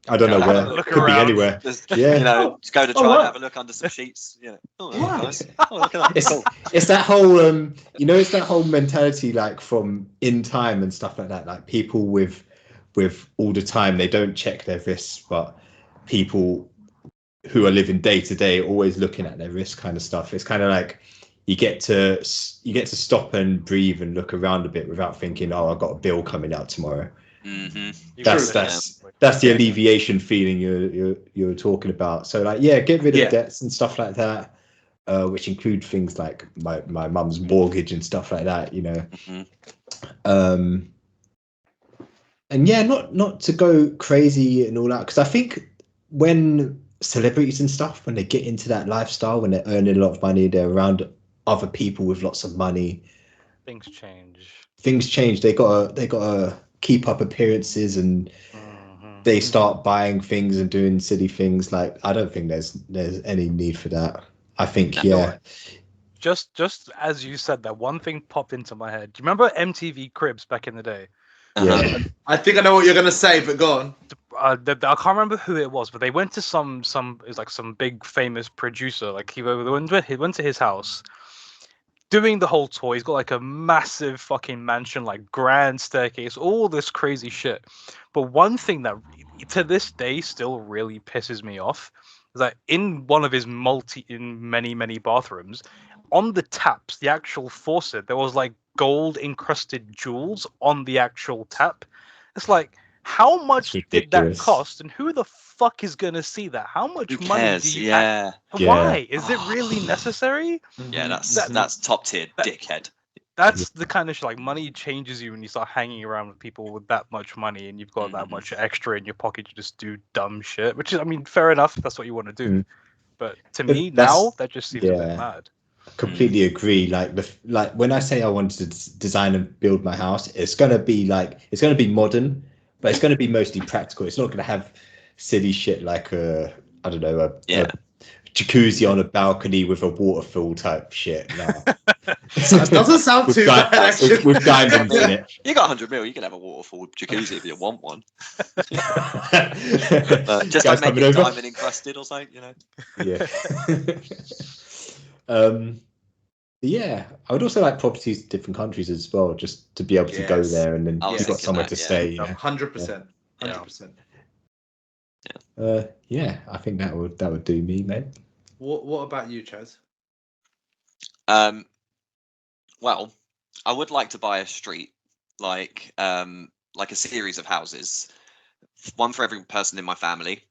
I don't know where. Could be anywhere. Just go to try and have a look under some sheets. Oh, nice. Oh, look at that. It's that whole it's that whole mentality, like from In Time and stuff like that. Like people with all the time, they don't check their risks, but people who are living day to day, always looking at their risk kind of stuff. It's kind of like you get to stop and breathe and look around a bit without thinking, oh, I've got a bill coming out tomorrow. Mm-hmm. That's the alleviation feeling you're talking about. So like, yeah, get rid of debts and stuff like that, which include things like my mum's mortgage and stuff like that, you know. Mm-hmm. And yeah, not to go crazy and all that, because I think when celebrities and stuff, when they get into that lifestyle, when they're earning a lot of money, they're around other people with lots of money, things change. They gotta keep up appearances, and they start buying things and doing silly things. Like, I don't think there's any need for that. I think Just as you said that, one thing popped into my head. Do you remember MTV Cribs back in the day? Yeah. I think I know what you're gonna say, but go on. I can't remember who it was, but they went to some it's like some big famous producer. Like he went to his house, doing the whole tour. He's got like a massive fucking mansion, like grand staircase, all this crazy shit. But one thing that to this day still really pisses me off is that in one of his many bathrooms, on the taps, the actual faucet, there was like gold encrusted jewels on the actual tap. It's like, how much did that cost, and who the fuck is gonna see that? How much money do you have? Why? Is it really necessary? Yeah, that's top tier dickhead. That's the kind of like money changes you when you start hanging around with people with that much money and you've got that much extra in your pocket to just do dumb shit. Which is, I mean, fair enough. That's what you want to do. But to me now, that just seems a bit mad. Completely agree. Like when I say I wanted to design and build my house, it's gonna be modern, but it's gonna be mostly practical. It's not gonna have silly shit like a jacuzzi on a balcony with a waterfall type shit. No. That doesn't sound too bad, actually. With diamonds in it. You got 100 mil, you can have a waterfall jacuzzi if you want one. Just like make it diamond encrusted or something, you know. Yeah. Yeah, I would also like properties in different countries as well, just to be able to go there and then you've got somewhere to stay. You know? 100%. 100%. Yeah, I think that would do me, mate. What about you, Chaz? Well, I would like to buy a street, like a series of houses, one for every person in my family,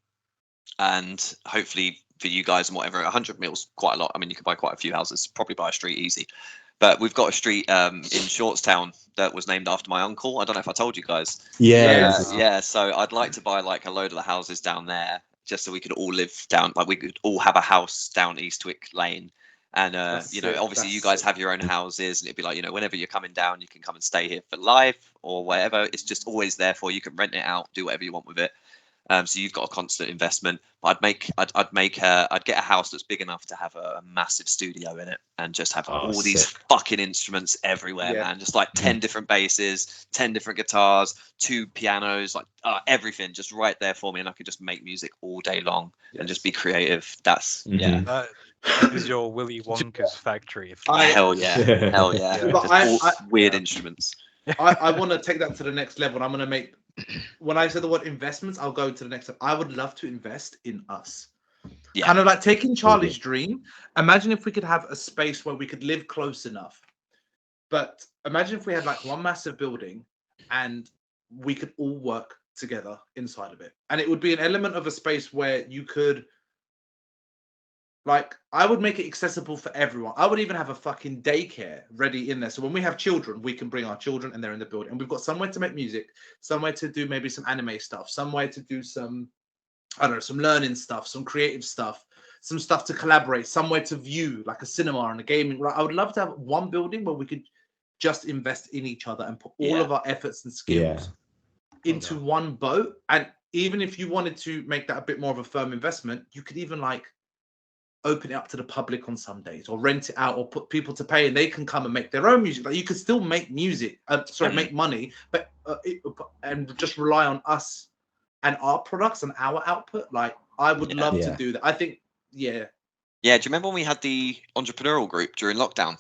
and hopefully for you guys and whatever. 100 mil's quite a lot. I mean, you could buy quite a few houses, probably buy a street easy. But we've got a street in Shortstown that was named after my uncle. I don't know if I told you guys. Yeah. So I'd like to buy like a load of the houses down there, just so we could all live down, like we could all have a house down Eastwick Lane. And, obviously you guys have your own houses, and it'd be like, whenever you're coming down, you can come and stay here for life or whatever. It's just always there for you. You can rent it out, do whatever you want with it. So you've got a constant investment. I'd get a house that's big enough to have a massive studio in it and just have all these fucking instruments everywhere, man. Just like 10 different basses, 10 different guitars, 2 pianos, like everything just right there for me. And I could just make music all day long and just be creative. That's, That is your Willy Wonka's factory. Hell yeah. Hell yeah. Weird instruments. I want to take that to the next level. And I'm going to make, when I say the word investments, I'll go to the next step. I would love to invest in us. Yeah. Kind of like taking Charlie's dream. Imagine if we could have a space where we could live close enough. But imagine if we had like one massive building and we could all work together inside of it. And it would be an element of a space where you could, like, I would make it accessible for everyone. I would even have a fucking daycare ready in there. So when we have children, we can bring our children and they're in the building. And we've got somewhere to make music, somewhere to do maybe some anime stuff, somewhere to do some, I don't know, some learning stuff, some creative stuff, some stuff to collaborate, somewhere to view, like a cinema and a gaming. I would love to have one building where we could just invest in each other and put all of our efforts and skills into one boat. And even if you wanted to make that a bit more of a firm investment, you could even like open it up to the public on some days, or rent it out, or put people to pay and they can come and make their own music. Like, you could still make music, make money, but and just rely on us and our products and our output. Like, I would love to do that. I think, Yeah, do you remember when we had the entrepreneurial group during lockdown?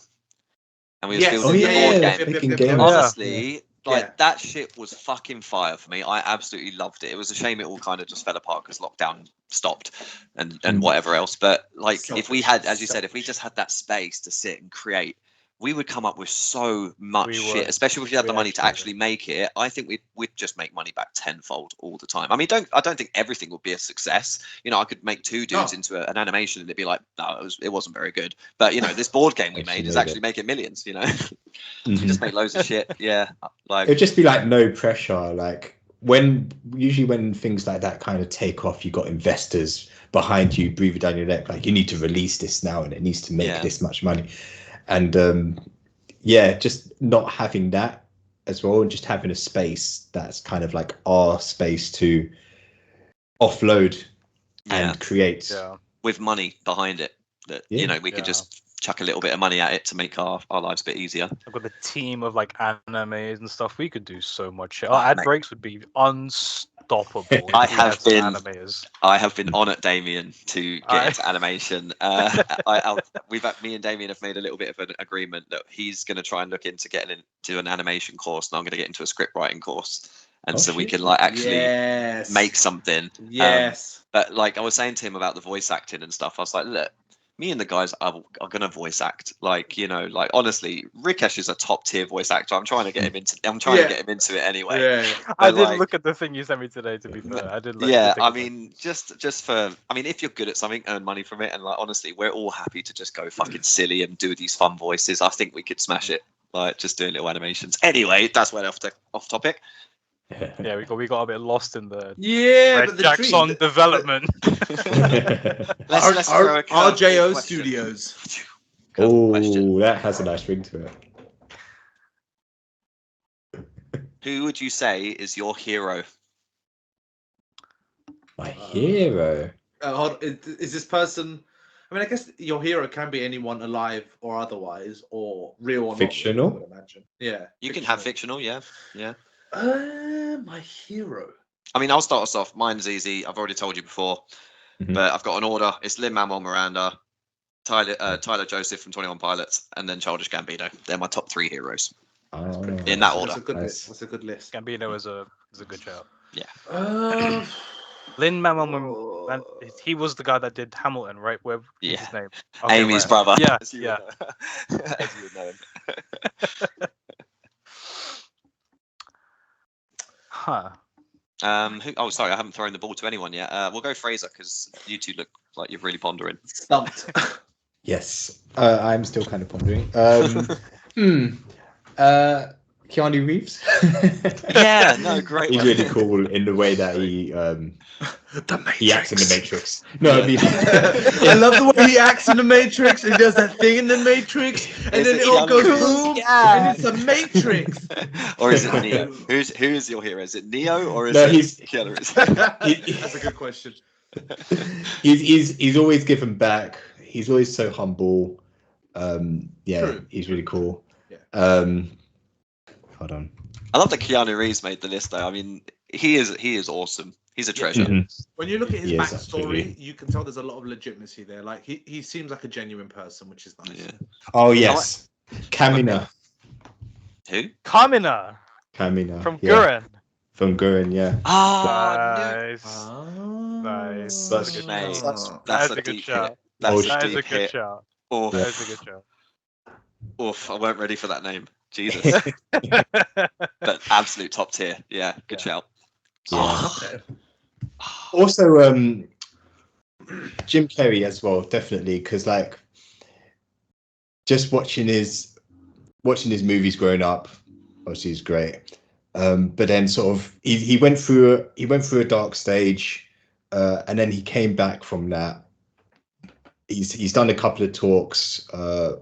And we were building the board game. Honestly, that shit was fucking fire for me. I absolutely loved it. It was a shame it all kind of just fell apart because lockdown stopped and whatever else. But like, if we had, as you said, if we just had that space to sit and create, we would come up with so much We shit, would. especially if we had the We money to actually actually make it. I think we'd just make money back tenfold all the time. I mean, I don't think everything would be a success. You know, I could make two dudes No. into an animation and it'd be like, no, it wasn't very good. But you know, this board game we Actually made is made actually it. making millions. You know, Mhm. we just make loads of shit. Yeah, like It'd just be like no pressure. Like usually when things like that kind of take off, you got investors behind you breathing down your neck, like you need to release this now and it needs to make Yeah. this much money. And yeah, just not having that as well, and just having a space that's kind of like our space to offload yeah, and create. Yeah. with money behind it. That you Yeah. know, we could Yeah. just chuck a little bit of money at it to make our lives a bit easier. I've got a team of like animes and stuff. We could do so much shit. Oh, Our ad mate. breaks would be unstoppable. if I we have had some been- animators. I have been on at Damien to get I- into animation. Me and Damien have made a little bit of an agreement that he's going to try and look into getting into an animation course, and I'm going to get into a script writing course, and Oh, so we shit. can like actually yes. make something. Yes. But like I was saying to him about the voice acting and stuff, I was like, look, me and the guys are going to voice act. Like, you know, like honestly, Rikesh is a top tier voice actor. I'm trying to get him into. I'm trying Yeah. to get him into it anyway. Yeah. I But, did like- look at the thing you sent me today. To be fair, I did. Like, Yeah, take I a look. mean, just for, I mean, if you're good at something, earn money from it, and like honestly, we're all happy to just go fucking silly and do these fun voices. I think we could smash it, like just doing little animations. Anyway, that's way off topic. Yeah, we got a bit lost in the Yeah, Red but the Jackson dream, development. Let's throw a curveball RJO question. Studios. Curveball question. Oh, that has a nice ring to it. Who would you say is your hero? My hero. Is this person? I mean, I guess your hero can be anyone alive or otherwise, or real or Fictional? not. I would imagine. Yeah. You can have fictional, yeah. My hero. I mean, I'll start us off. Mine's easy. I've already told you before, Mhm. but I've got an order. It's Lin-Manuel Miranda, Tyler Joseph from 21 Pilots, and then Childish Gambino. They're my top 3 heroes. Oh, In that That's order. a good Nice. list. That's a good list. Gambino is a good shout. Uh, Lin-Manuel, he was the guy that did Hamilton, right? What's Yeah. his name? Amy's right. brother. Yeah, as you yeah. would know. As you would know him. Huh. Oh, sorry, I haven't thrown the ball to anyone yet. We'll go Fraser because you two look like you're really pondering. stumped. Yes, I'm still kind of pondering. Keanu Reeves. Yeah, no, great He's one. really cool in the way that he The acts in the Matrix. No, I mean, I love the way he acts in the Matrix. He does that thing in the Matrix, and Is then it it all Keanu goes Reeves? boom, Yeah. and it's a Matrix. Or is it Neo? Who is your hero? Is it Neo or is No, it he's- Keanu Reeves? That's a good question. he's always given back. He's always so humble. Yeah, True. he's really cool. Yeah. Hold on. I love that Keanu Reeves made the list though. I mean, he is awesome. He's a treasure. Mhm. When you look at his He is, backstory, absolutely. you can tell there's a lot of legitimacy there. Like he seems like a genuine person, which is nice. Yeah. Oh yes, Kamina. Who? Kamina from yeah. Gurren. From Gurren, yeah. Oh, Nice. Oh. Nice. That's a good mate. shout. That's That is a a good deep shout. hit. That's Oh, a That is a deep good hit. shout. Oof, That is a good shout. oof, I weren't ready for that name. Jesus. But absolute top tier. Yeah, good Yeah. shout. Yeah. Okay. Also, Jim Carrey as well, definitely, because like just watching his movies growing up, obviously is great. But then sort of he went through a dark stage, and then he came back from that. He's done a couple of talks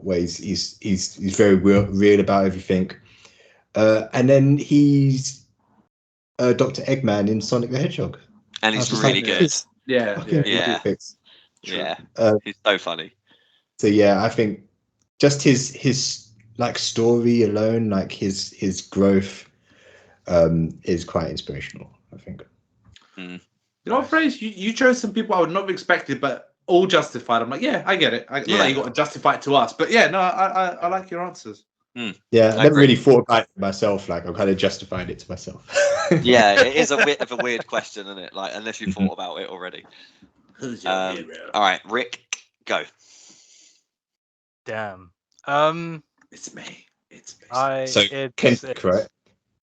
where he's very real about everything, and then he's Dr. Eggman in Sonic the Hedgehog. And I was he's just really like, good. Yeah. Fucking Yeah. perfect. Yeah. Uh, He's so funny. So yeah, I think just his like story alone, like his growth, is quite inspirational, I think. You know what, Phrase? You chose some people I would not have expected, but all justified. I'm like, yeah, I get it. Not Yeah. that you got to justify it to us, but yeah, no, I like your answers. Yeah, I I never agree. really thought about it myself. Like I kind of justified it to myself. Yeah, it is a bit of a weird question, isn't it? Like, unless you thought about it already. Who's All right, Rick, go. Damn. It's me. It's me. So Kendrick, right?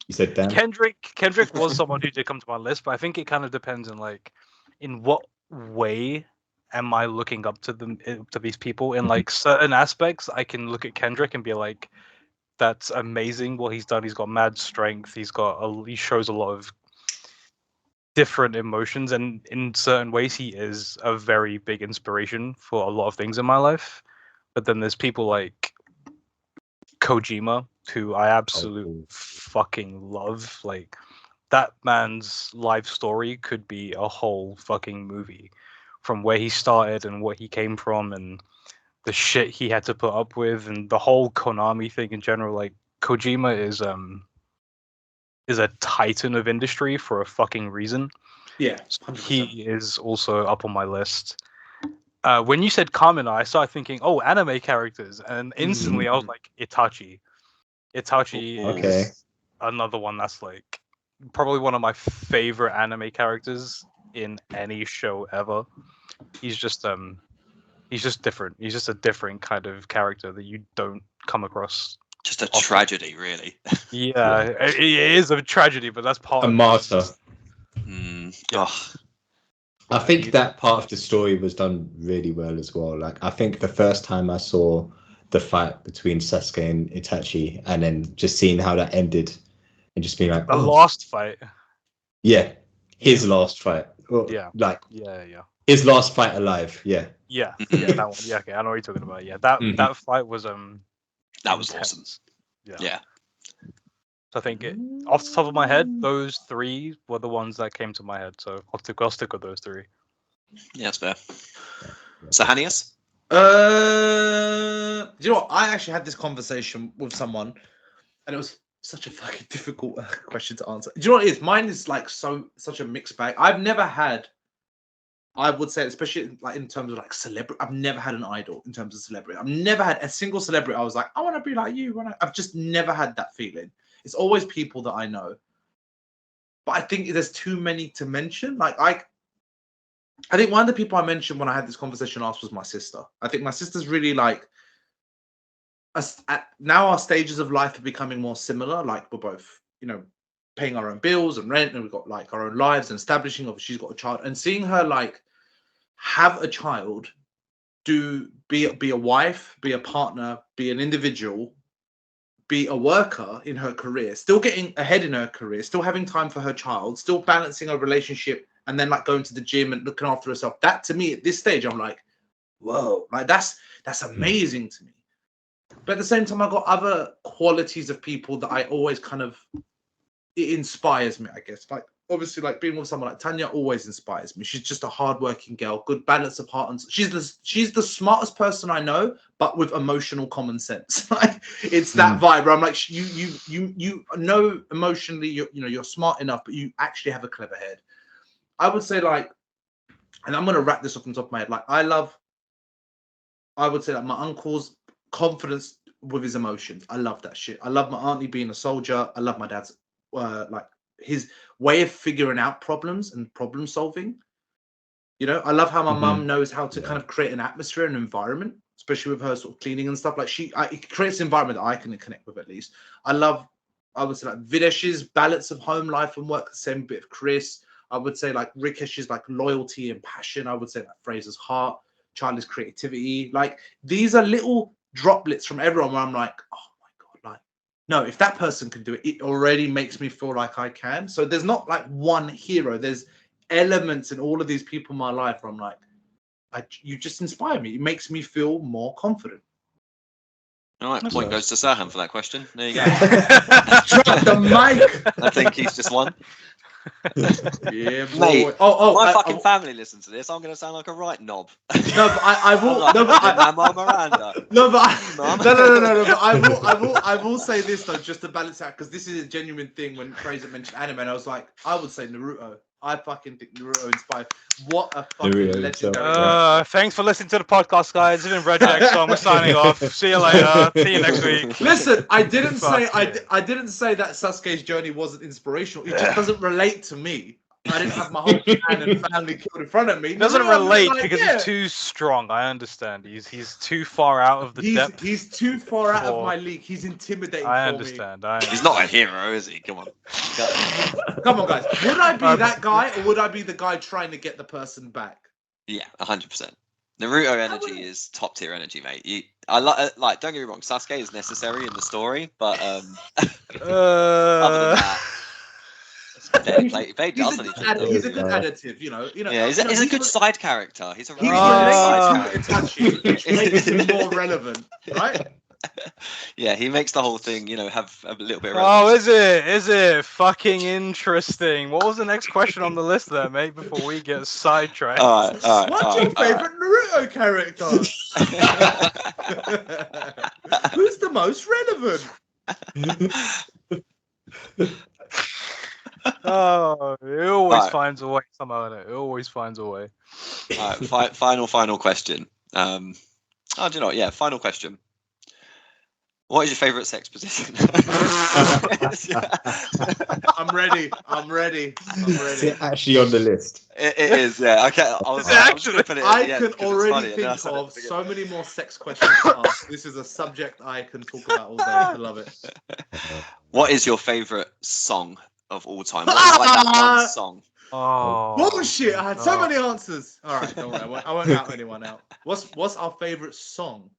You said Dan? Kendrick was someone who did come to my list, but I think it kind of depends on like in what way am I looking up to them to these people. In like certain aspects, I can look at Kendrick and be like, that's amazing what he's done. He's got mad strength. He shows a lot of different emotions, and in certain ways he is a very big inspiration for a lot of things in my life. But then there's people like Kojima, who I absolutely fucking love. Like, that man's life story could be a whole fucking movie, from where he started and what he came from and the shit he had to put up with and the whole Konami thing in general. Like, Kojima is a titan of industry for a fucking reason. Yeah, 100%. He is also up on my list. When you said Kamina, I started thinking, oh, anime characters, and instantly I was like, Itachi. Itachi is another one that's like probably one of my favorite anime characters in any show ever. He's just different. He's just a different kind of character that you don't come across. Just a tragedy, really. Yeah, it is a tragedy, but that's part of martyr. Yeah. I think that part of the story was done really well as well. Like, I think the first time I saw the fight between Sasuke and Itachi, and then just seeing how that ended, and just being like, the last fight. Yeah, his last fight. Well, his last fight alive. Yeah, that one. Yeah, okay, I know what you're talking about. Yeah, that fight was that was awesome. Yeah. So I think off the top of my head, those three were the ones that came to my head. So I'll stick with those three. Yeah, that's fair. So Hanius? Do you know what? I actually had this conversation with someone, and it was such a fucking difficult question to answer. Do you know what it is? Mine is like such a mixed bag. I've never had, I would say, especially like in terms of like celebrity, I've never had an idol in terms of celebrity. I've never had a single celebrity I was like, I want to be like you. I've just never had that feeling. It's always people that I know. But I think there's too many to mention. Like, I think one of the people I mentioned when I had this conversation last was my sister. I think my sister's really like, now our stages of life are becoming more similar. Like, we're both, paying our own bills and rent, and we've got like our own lives and establishing. Obviously, she's got a child, and seeing her like have a child, be a wife, be a partner, be an individual, be a worker in her career, still getting ahead in her career, still having time for her child, still balancing a relationship, and then like going to the gym and looking after herself. That to me at this stage, I'm like, whoa, like that's amazing to me. But at the same time, I've got other qualities of people that I always kind of, it inspires me, I guess. Like, obviously, like being with someone like Tanya always inspires me. She's just a hardworking girl, good balance of heart, and she's the smartest person I know, but with emotional common sense. Like, it's that vibe where I'm like, you know emotionally, you're smart enough, but you actually have a clever head. I would say, like, and I'm gonna wrap this off on top of my head. Like, I would say that my uncle's confidence with his emotions. I love that shit. I love my auntie being a soldier. I love my dad's like his way of figuring out problems and problem solving. I love how my mum knows how to kind of create an atmosphere and environment, especially with her sort of cleaning and stuff. Like, it creates an environment that I can connect with at least. I would say like Videsh's balance of home life and work, the same bit of Chris. I would say like Rikesh's like loyalty and passion. I would say like Fraser's heart, Charlie's creativity. Like, these are little droplets from everyone where I'm like, oh my God, like, no, if that person can do it, it already makes me feel like I can. So there's not like one hero. There's elements in all of these people in my life where I'm like, you just inspire me. It makes me feel more confident. All right, point goes to Serhan for that question. There you go. Drop the mic. I think he's just won. Yeah, boy. Mate, my fucking family listens to this. I'm going to sound like a right knob. No, but I will. Like no, but Miranda. No, but no. But I will say this though, just to balance out, because this is a genuine thing. When Fraser mentioned anime, and I was like, I would say Naruto. I fucking think Naruto inspired. What a fucking legendary. Thanks for listening to the podcast, guys. This has been RJO, so we're signing off. See you later. See you next week. Listen, I didn't say that Sasuke's journey wasn't inspirational. It just doesn't relate to me. I didn't have my whole clan and family killed in front of me. It doesn't Naruto, relate like, because yeah. he's too strong. I understand. He's too far out of the depth. He's too far out of for- my league. He's intimidating I for understand. He's not a hero, is he? Come on. me. Come on, guys. Would I be that guy, or would I be the guy trying to get the person back? Yeah, 100%. Naruto energy is top tier energy, mate. I like. Don't get me wrong. Sasuke is necessary in the story, but other than that, Vay does anything. He's a good additive, you know. Yeah, he's a good side character. He's a He's really good side related to character. Itachi, which makes him more relevant, right? Yeah, he makes the whole thing, have a little bit of Oh, relevance. is it fucking interesting? What was the next question on the list there, mate? Before we get sidetracked. What's your favorite Naruto character? Who's the most relevant? Oh, it always finds a way somehow. It always finds a way. Final question. Do you know what? Yeah, final question. What is your favorite sex position? I'm ready. Is it actually on the list? It is, yeah. Okay, I can already think of so many more sex questions to ask. This is a subject I can talk about all day. I love it. What is your favorite song of all time? What is like that one song? Oh, bullshit! I had so many answers. All right, don't worry. I won't count anyone out. What's our favorite song?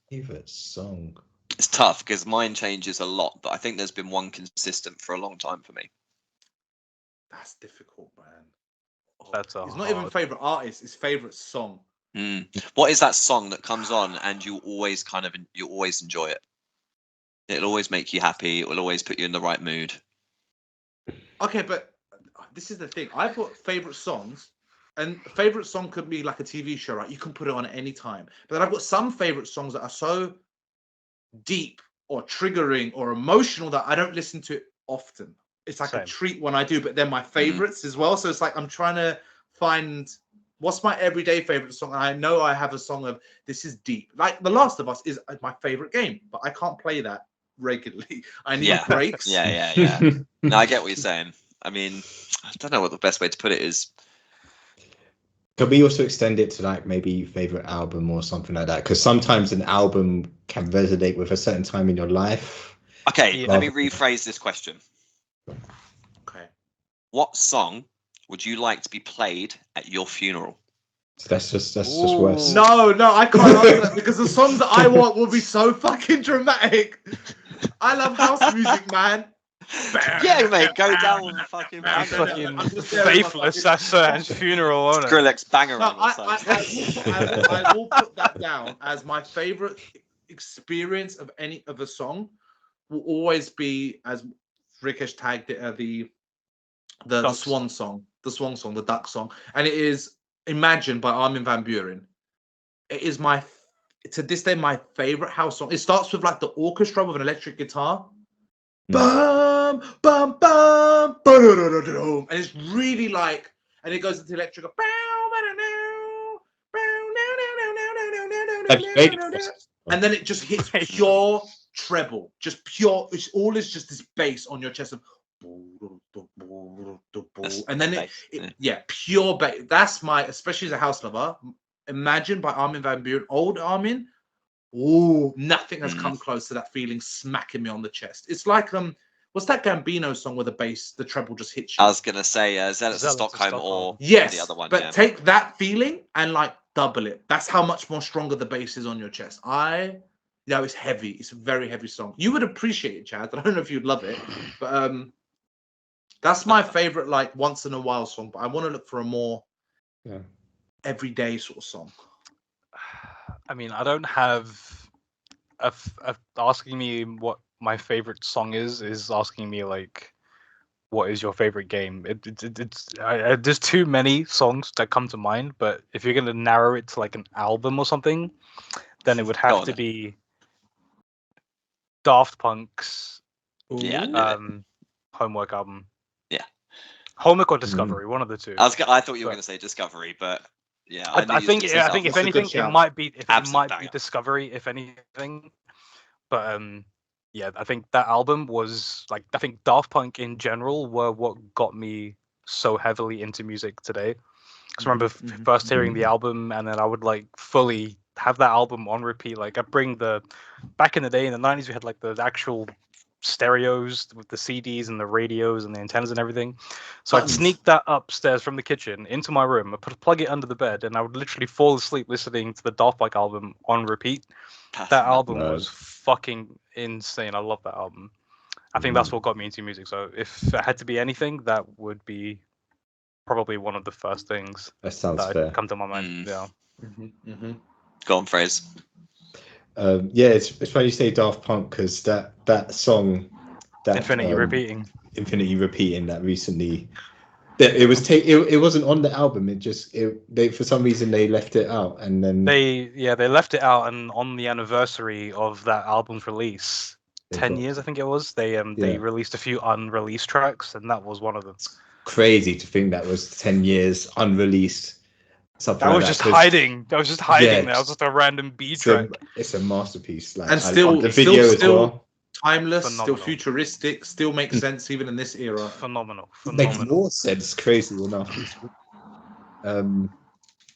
Favorite song? It's tough because mine changes a lot, but I think there's been one consistent for a long time for me. That's difficult, man. It's not even favorite artist; it's favorite song. What is that song that comes on and you always enjoy it? It'll always make you happy. It will always put you in the right mood. Okay, but this is the thing. I put favorite songs, and favorite song could be like a TV show, right? You can put it on at any time. But then I've got some favorite songs that are so deep or triggering or emotional that I don't listen to it often. It's like a treat when I do, but they're my favorites as well. So it's like I'm trying to find what's my everyday favorite song. And I know I have a song of this is deep. Like The Last of Us is my favorite game, but I can't play that regularly. I need breaks. Yeah. No, I get what you're saying. I mean, I don't know what the best way to put it is. Could we also extend it to like maybe favorite album or something like that? Because sometimes an album can resonate with a certain time in your life. Okay, let me rephrase this question. Okay. What song would you like to be played at your funeral? That's just worse. No, I can't answer that because the songs that I want will be so fucking dramatic. I love house music, man. Yeah, mate, go down with the fucking faithless. That's Serhan's funeral, won't it? Skrillex banger. No, I will put that down as my favorite experience of any of a song. Will always be, as Rikesh tagged it, the swan song, the duck song, and it is Imagine by Armin van Buuren. It is to this day my favorite house song. It starts with like the orchestra with an electric guitar. Bum, bum, bum, and it's really like, and it goes into electric. And then it just hits pure treble, just pure. It's all is just this bass on your chest of, and then pure bass. That's my, especially as a house lover. Imagine by Armin van Buuren, old Armin. Oh, nothing has come close to that feeling smacking me on the chest. It's like what's that Gambino song where the bass, the treble just hits you? I was gonna say Zealots of Stockholm or the other one. But take that feeling and like double it. That's how much more stronger the bass is on your chest. It's heavy. It's a very heavy song. You would appreciate it, Chad. I don't know if you'd love it, but that's my favorite like once in a while song. But I want to look for a more everyday sort of song. I mean, I don't have asking me what my favorite song is asking me like, what is your favorite game? There's too many songs that come to mind, but if you're gonna narrow it to like an album or something, then it would have to be Daft Punk's Homework album. Yeah, Homework or Discovery, one of the two. I thought you were gonna say Discovery, but. Yeah, I think if anything, it might be Discovery, if anything. But I think that album was like, I think Daft Punk in general were what got me so heavily into music today. Because I remember first hearing the album, and then I would like fully have that album on repeat. Like back in the day in the 90s, we had like the actual stereos with the CDs and the radios and the antennas and everything. So I'd sneak that upstairs from the kitchen into my room, plug it under the bed, and I would literally fall asleep listening to the Daft Punk album on repeat. That album was fucking insane. I love that album. I think that's what got me into music. So if it had to be anything, that would be probably one of the first things that come to my mind. Yeah. Go on, Fraser. Yeah, it's funny you say Daft Punk because that song, that Infinity Repeating that recently, it wasn't on the album. They for some reason they left it out, and then they left it out, and on the anniversary of that album's release, 10 years I think it was, they released a few unreleased tracks, and that was one of them. Crazy to think that was 10 years unreleased. Something that was just hiding. That was just hiding. There. That was just a random B track. It's a masterpiece. Like, and still, the video still as well. Timeless, still futuristic, still makes sense even in this era. Phenomenal. Makes more sense. Crazy enough.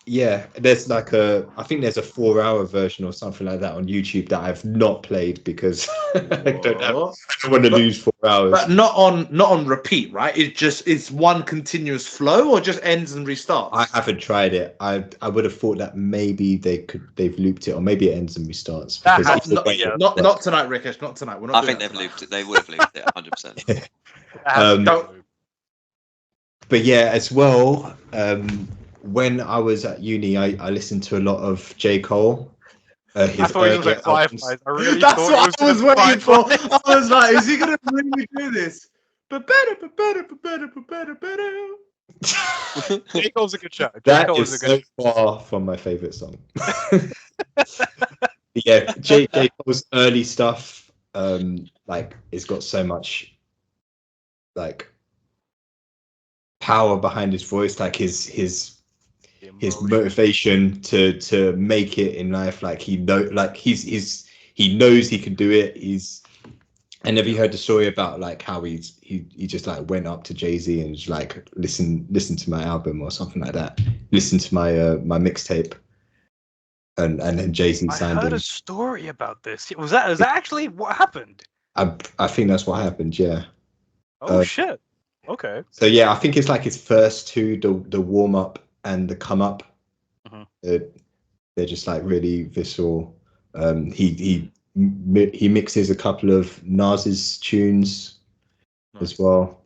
Yeah, there's like I think there's a 4-hour version or something like that on YouTube that I've not played because I don't want to lose 4 hours. But not on repeat, right? It's one continuous flow, or just ends and restarts. I haven't tried it. I would have thought that maybe they've looped it, or maybe it ends and restarts. Not tonight, Rikesh. Not tonight. We're not. I think they've looped it. They would have looped it 100%. But yeah, as well. When I was at uni, I listened to a lot of J. Cole. I thought it was like Fireflies. That's what I was waiting for. I was like, is he going to really do this? J. Cole's a good show. That is so far from my favourite song. Yeah, J. Cole's early stuff, it's got so much, power behind his voice, like his motivation to make it in life, he knows he can do it. And have you heard the story about how he just went up to Jay-Z and just listen to my album or something like that, listen to my mixtape, and then Jay-Z signed him. I heard a story about this. Is that actually what happened? I think that's what happened. Yeah. Oh shit. Okay. So yeah, I think it's his first two, the warm up and the come up. They're just really visceral. He mixes a couple of Nas's tunes as well.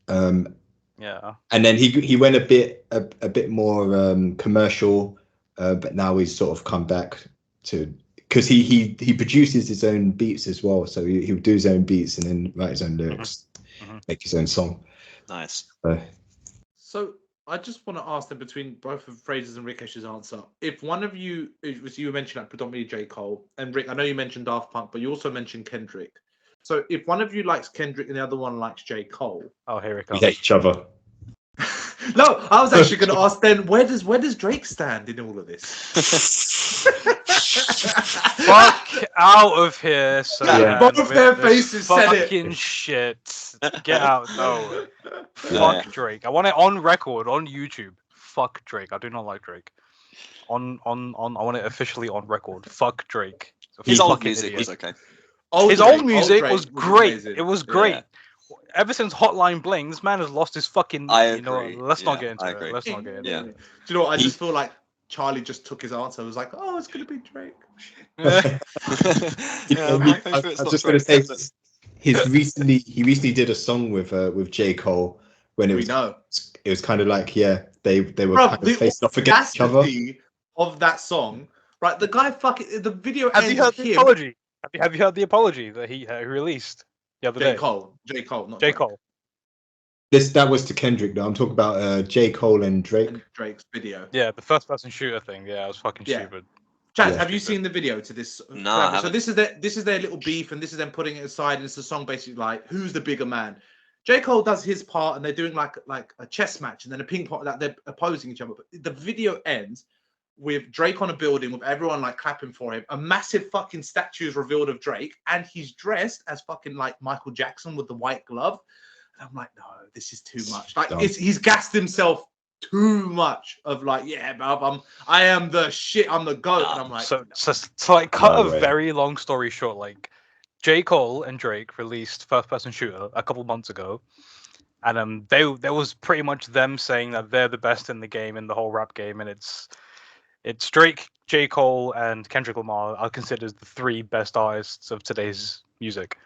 Yeah. And then he went a bit more commercial, but now he's sort of come back to, because he produces his own beats as well. So he would do his own beats and then write his own lyrics, make his own song. Nice. So I just want to ask them, between both of Fraser's and Rikesh's answer, if one of you, you mentioned predominantly J. Cole, and Rick, I know you mentioned Daft Punk, but you also mentioned Kendrick. So if one of you likes Kendrick and the other one likes J. Cole, here it comes. We hate each other. No, I was actually going to ask then, where does Drake stand in all of this? Fuck out of here, sir. Both their faces said it. Fucking shit. Get out. No. Fuck Drake. I want it on record, on YouTube. Fuck Drake. I do not like Drake. I want it officially on record. Fuck Drake. His old music was okay. His old music was great. It was great. Yeah. Ever since Hotline Bling, this man has lost his fucking. Let's not get into it. Let's not get into it. Do you know what? I just feel like Charlie just took his answer. I was like, oh, it's gonna be Drake. I was just gonna say, he recently did a song with J. Cole when it was kind of they were kind of facing off against each other. Of that song, right? The guy the video. Have you heard the apology? Have you heard the apology that he released the other day? J. Cole, not J. Drake. Cole. That was to Kendrick though. I'm talking about J. Cole and Drake. And Drake's video. Yeah, the first person shooter thing. Yeah, it was fucking stupid. Chad, have you seen the video to this? No. So this is their little beef, and this is them putting it aside. And it's a song basically who's the bigger man? J. Cole does his part, and they're doing like a chess match, and then a ping pong that they're opposing each other. But the video ends with Drake on a building with everyone clapping for him. A massive fucking statue is revealed of Drake, and he's dressed as fucking Michael Jackson with the white glove. And I'm like, no, this is too much. Like Dumb. he's gassed himself too much of like, yeah, bruv, I am the shit, I'm the GOAT. And I'm like, so like cut No a way. very long story short, like J. Cole and Drake released First Person Shooter a couple months ago, and there was pretty much them saying that they're the best in the game, in the whole rap game, and it's Drake, J. Cole, and Kendrick Lamar are considered the three best artists of today's music.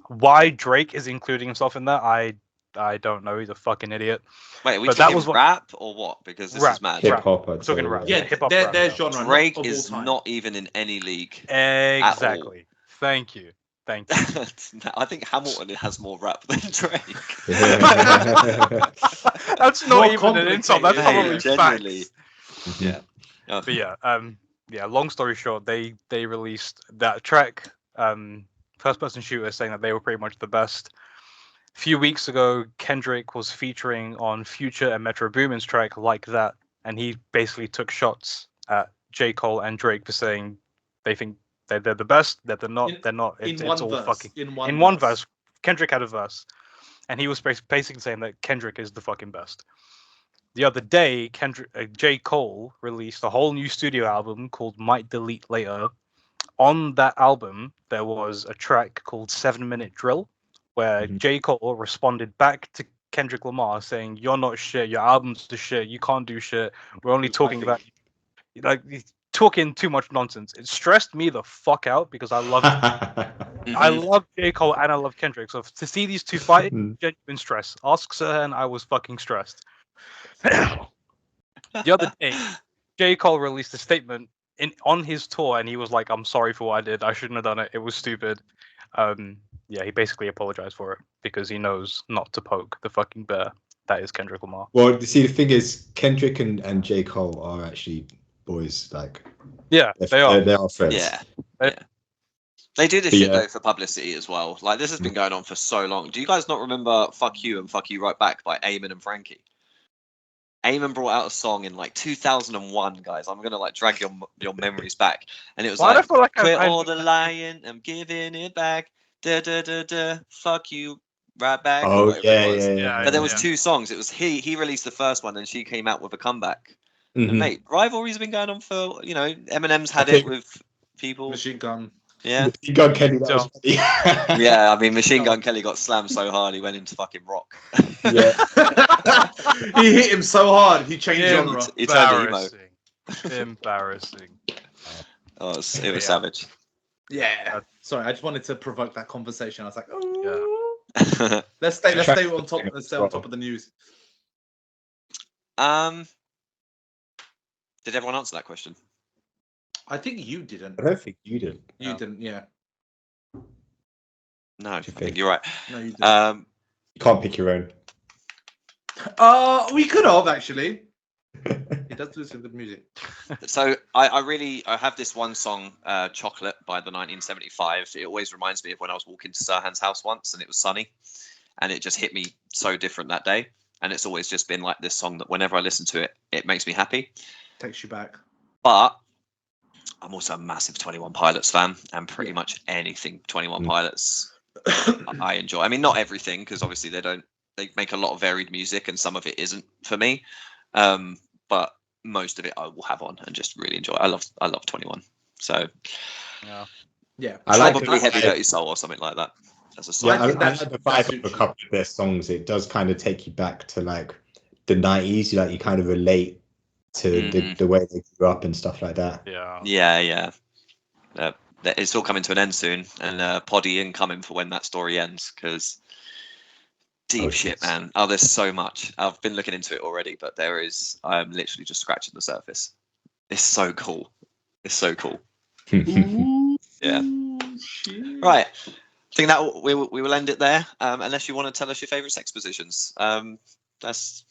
Why Drake is including himself in that, I don't know. He's a fucking idiot. Wait, are we But that talking was what- rap or what? Because this Rap. is mad. Hip hop. I'm talking rap. yeah, hip-hop their rap now. genre. Drake not of is all time. not even in any league. Exactly. Thank you. I think Hamilton has more rap than Drake. That's More not even an insult. That's complicated. probably Genuinely. facts. Yeah. Oh, But yeah. Long story short, they released that track, First Person Shooter, saying that they were pretty much the best. A few weeks ago, Kendrick was featuring on Future and Metro Boomin's track Like That, and he basically took shots at J. Cole and Drake for saying they think they're the best. That they're not. They're not. It's all verse, fucking. in one verse, Kendrick had a verse, and he was basically saying that Kendrick is the fucking best. The other day, J. Cole released a whole new studio album called Might Delete Later. On that album, there was a track called 7 Minute Drill, where J. Cole responded back to Kendrick Lamar saying, "You're not shit. Your album's the shit. You can't do shit. We're only talking about like talking too much nonsense." It stressed me the fuck out because I love J. Cole and I love Kendrick. So to see these two fighting, genuine stress. Ask Serhan, I was fucking stressed. The other day, J. Cole released a statement on his tour, and he was like, "I'm sorry for what I did. I shouldn't have done it. It was stupid." He basically apologized for it because he knows not to poke the fucking bear that is Kendrick Lamar. Well, see, the thing is, Kendrick and J. Cole are actually boys. Like, yeah, they are. They are friends. Yeah. They do this shit though for publicity as well. Like this has been going on for so long. Do you guys not remember "Fuck You" and "Fuck You Right Back" by Eamon and Frankie? Eamon brought out a song in like 2001, guys. I'm gonna like drag your memories back, and it was Why do I like, feel like "Quit I- all the lying, I'm giving it back. Da da da da. Fuck you, right back." or Oh whatever yeah, it was. yeah. But there was two songs. It was he released the first one, and she came out with a comeback. Mhm. And mate, rivalry's been going on for Eminem's had I think- it with people. Machine Gun. Yeah. Machine Gun Kelly. That was funny. Yeah, I mean, Machine Gun Kelly got slammed so hard he went into fucking rock. Yeah. He hit him so hard, he changed genre. He turned emo. Embarrassing. Oh, it was savage. Yeah. Sorry, I just wanted to provoke that conversation. I was like, oh. Let's stay on top of the news. Did everyone answer that question? I think you didn't. I don't think you did. You didn't, yeah. No, I think you're right. No, you didn't. You can't pick your own. We could have actually. It does do some good music. So I have this one song, "Chocolate" by the 1975. It always reminds me of when I was walking to Serhan's house once, and it was sunny, and it just hit me so different that day. And it's always just been like this song that whenever I listen to it, it makes me happy. Takes you back. But I'm also a massive 21 Pilots fan, and pretty much anything 21 Pilots I enjoy. I mean, not everything, because obviously they make a lot of varied music, and some of it isn't for me. But most of it I will have on and just really enjoy. I love 21. So yeah, I like probably it. Heavy Dirty Soul or something like that as a song. Yeah, I think like the vibe of a couple of their songs. It does kind of take you back to like the 90s. You kind of relate to the way they grew up and stuff like that. Yeah. It's all coming to an end soon, and Poddy incoming for when that story ends, because deep shit, man. Oh, there's so much. I've been looking into it already, but I'm literally just scratching the surface. It's so cool. Yeah. Right. I think that we will end it there. Unless you want to tell us your favourite sex positions. That's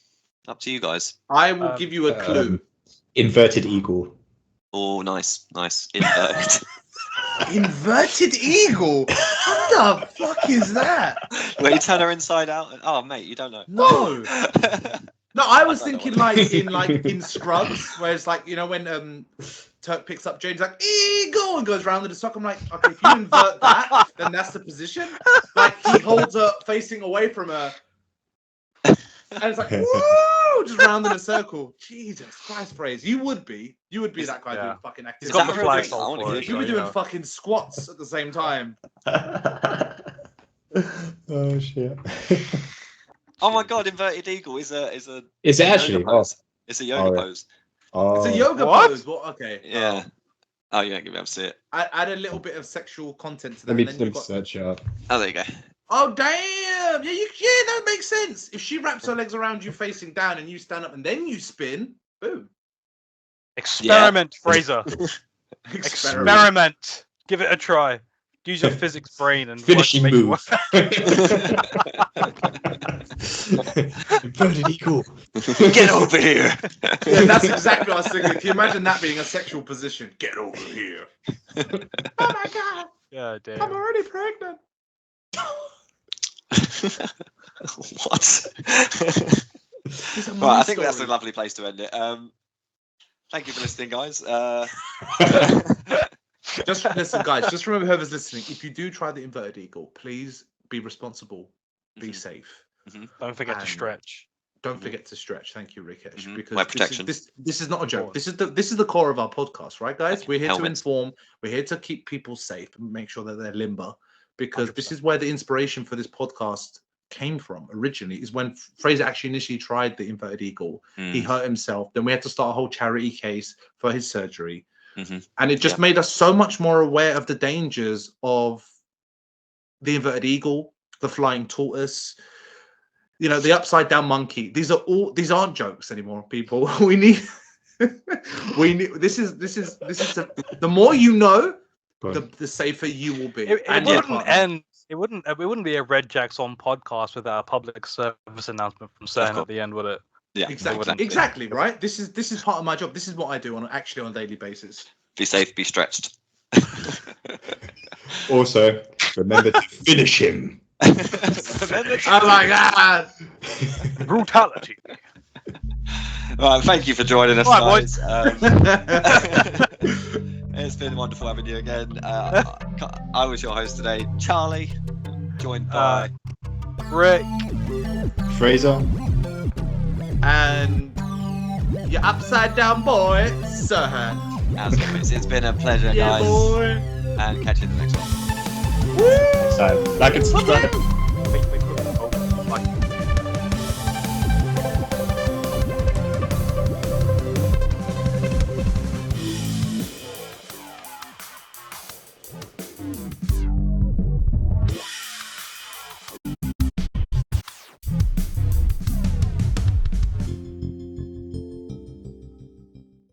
up to you guys. I will give you a clue. Inverted eagle. Oh, nice. Inverted. Inverted eagle? What the fuck is that? Where you turn her inside out. Oh, mate, you don't know. No. No, I was thinking in Scrubs, where it's like, when Turk picks up James like eagle and goes round in the sock. I'm like, okay, if you invert that, then that's the position. Like he holds her facing away from her, and it's like woo, just round in a circle. Jesus Christ, Fraser, you would be that guy doing fucking activity. Got the flag You'd be doing fucking squats at the same time. Oh shit. Oh my god, inverted eagle is a Is it actually? pose. It's a yoga pose. Oh. It's a yoga What? pose. Well, okay. Yeah. Oh, you ain't gonna be able to see it. Add a little bit of sexual content to that. Let me and then you've got... search it up. Oh, there you go. Oh damn! Yeah, that makes sense. If she wraps her legs around you facing down and you stand up and then you spin, boom. Experiment, Fraser. Experiment. Give it a try. Use your physics brain and Finishing make it move. Inverted eagle. Get over here. Yeah, that's exactly what I was thinking. Can you imagine that being a sexual position? Get over here. Oh my god. Yeah, damn. I'm already pregnant. What? Well, Right, I think that's a lovely place to end it. Thank you for listening, guys. Just listen, guys. Just remember, whoever's listening, if you do try the inverted eagle, please be responsible, be safe. Don't forget to stretch. Don't forget to stretch. Thank you, Rikesh. Because Wear protection. This is not a joke. This is the core of our podcast, right, guys? We're here Helmets. to inform. We're here to keep people safe and make sure that they're limber. Because this is where the inspiration for this podcast came from originally. Is when Fraser actually initially tried the inverted eagle. He hurt himself. Then we had to start a whole charity case for his surgery. And it just made us so much more aware of the dangers of the inverted eagle, the flying tortoise, the upside down monkey. These aren't jokes anymore, people. We need this is the more you know, the safer you will be. It wouldn't be a Red Jacks on podcast without a public service announcement from Serhan at the end, would it? Yeah, exactly, right? This is part of my job. This is what I do on a daily basis. Be safe, be stretched. Also, remember to finish him. Oh my god! Brutality. Right, thank you for joining us, Right, guys. It's been wonderful having you again. I was your host today, Charlie, joined by Rick, Fraser, and your upside down boy, Serhan. As always, it's been a pleasure, Yeah, guys. boy. And catch you in the next one. like and subscribe.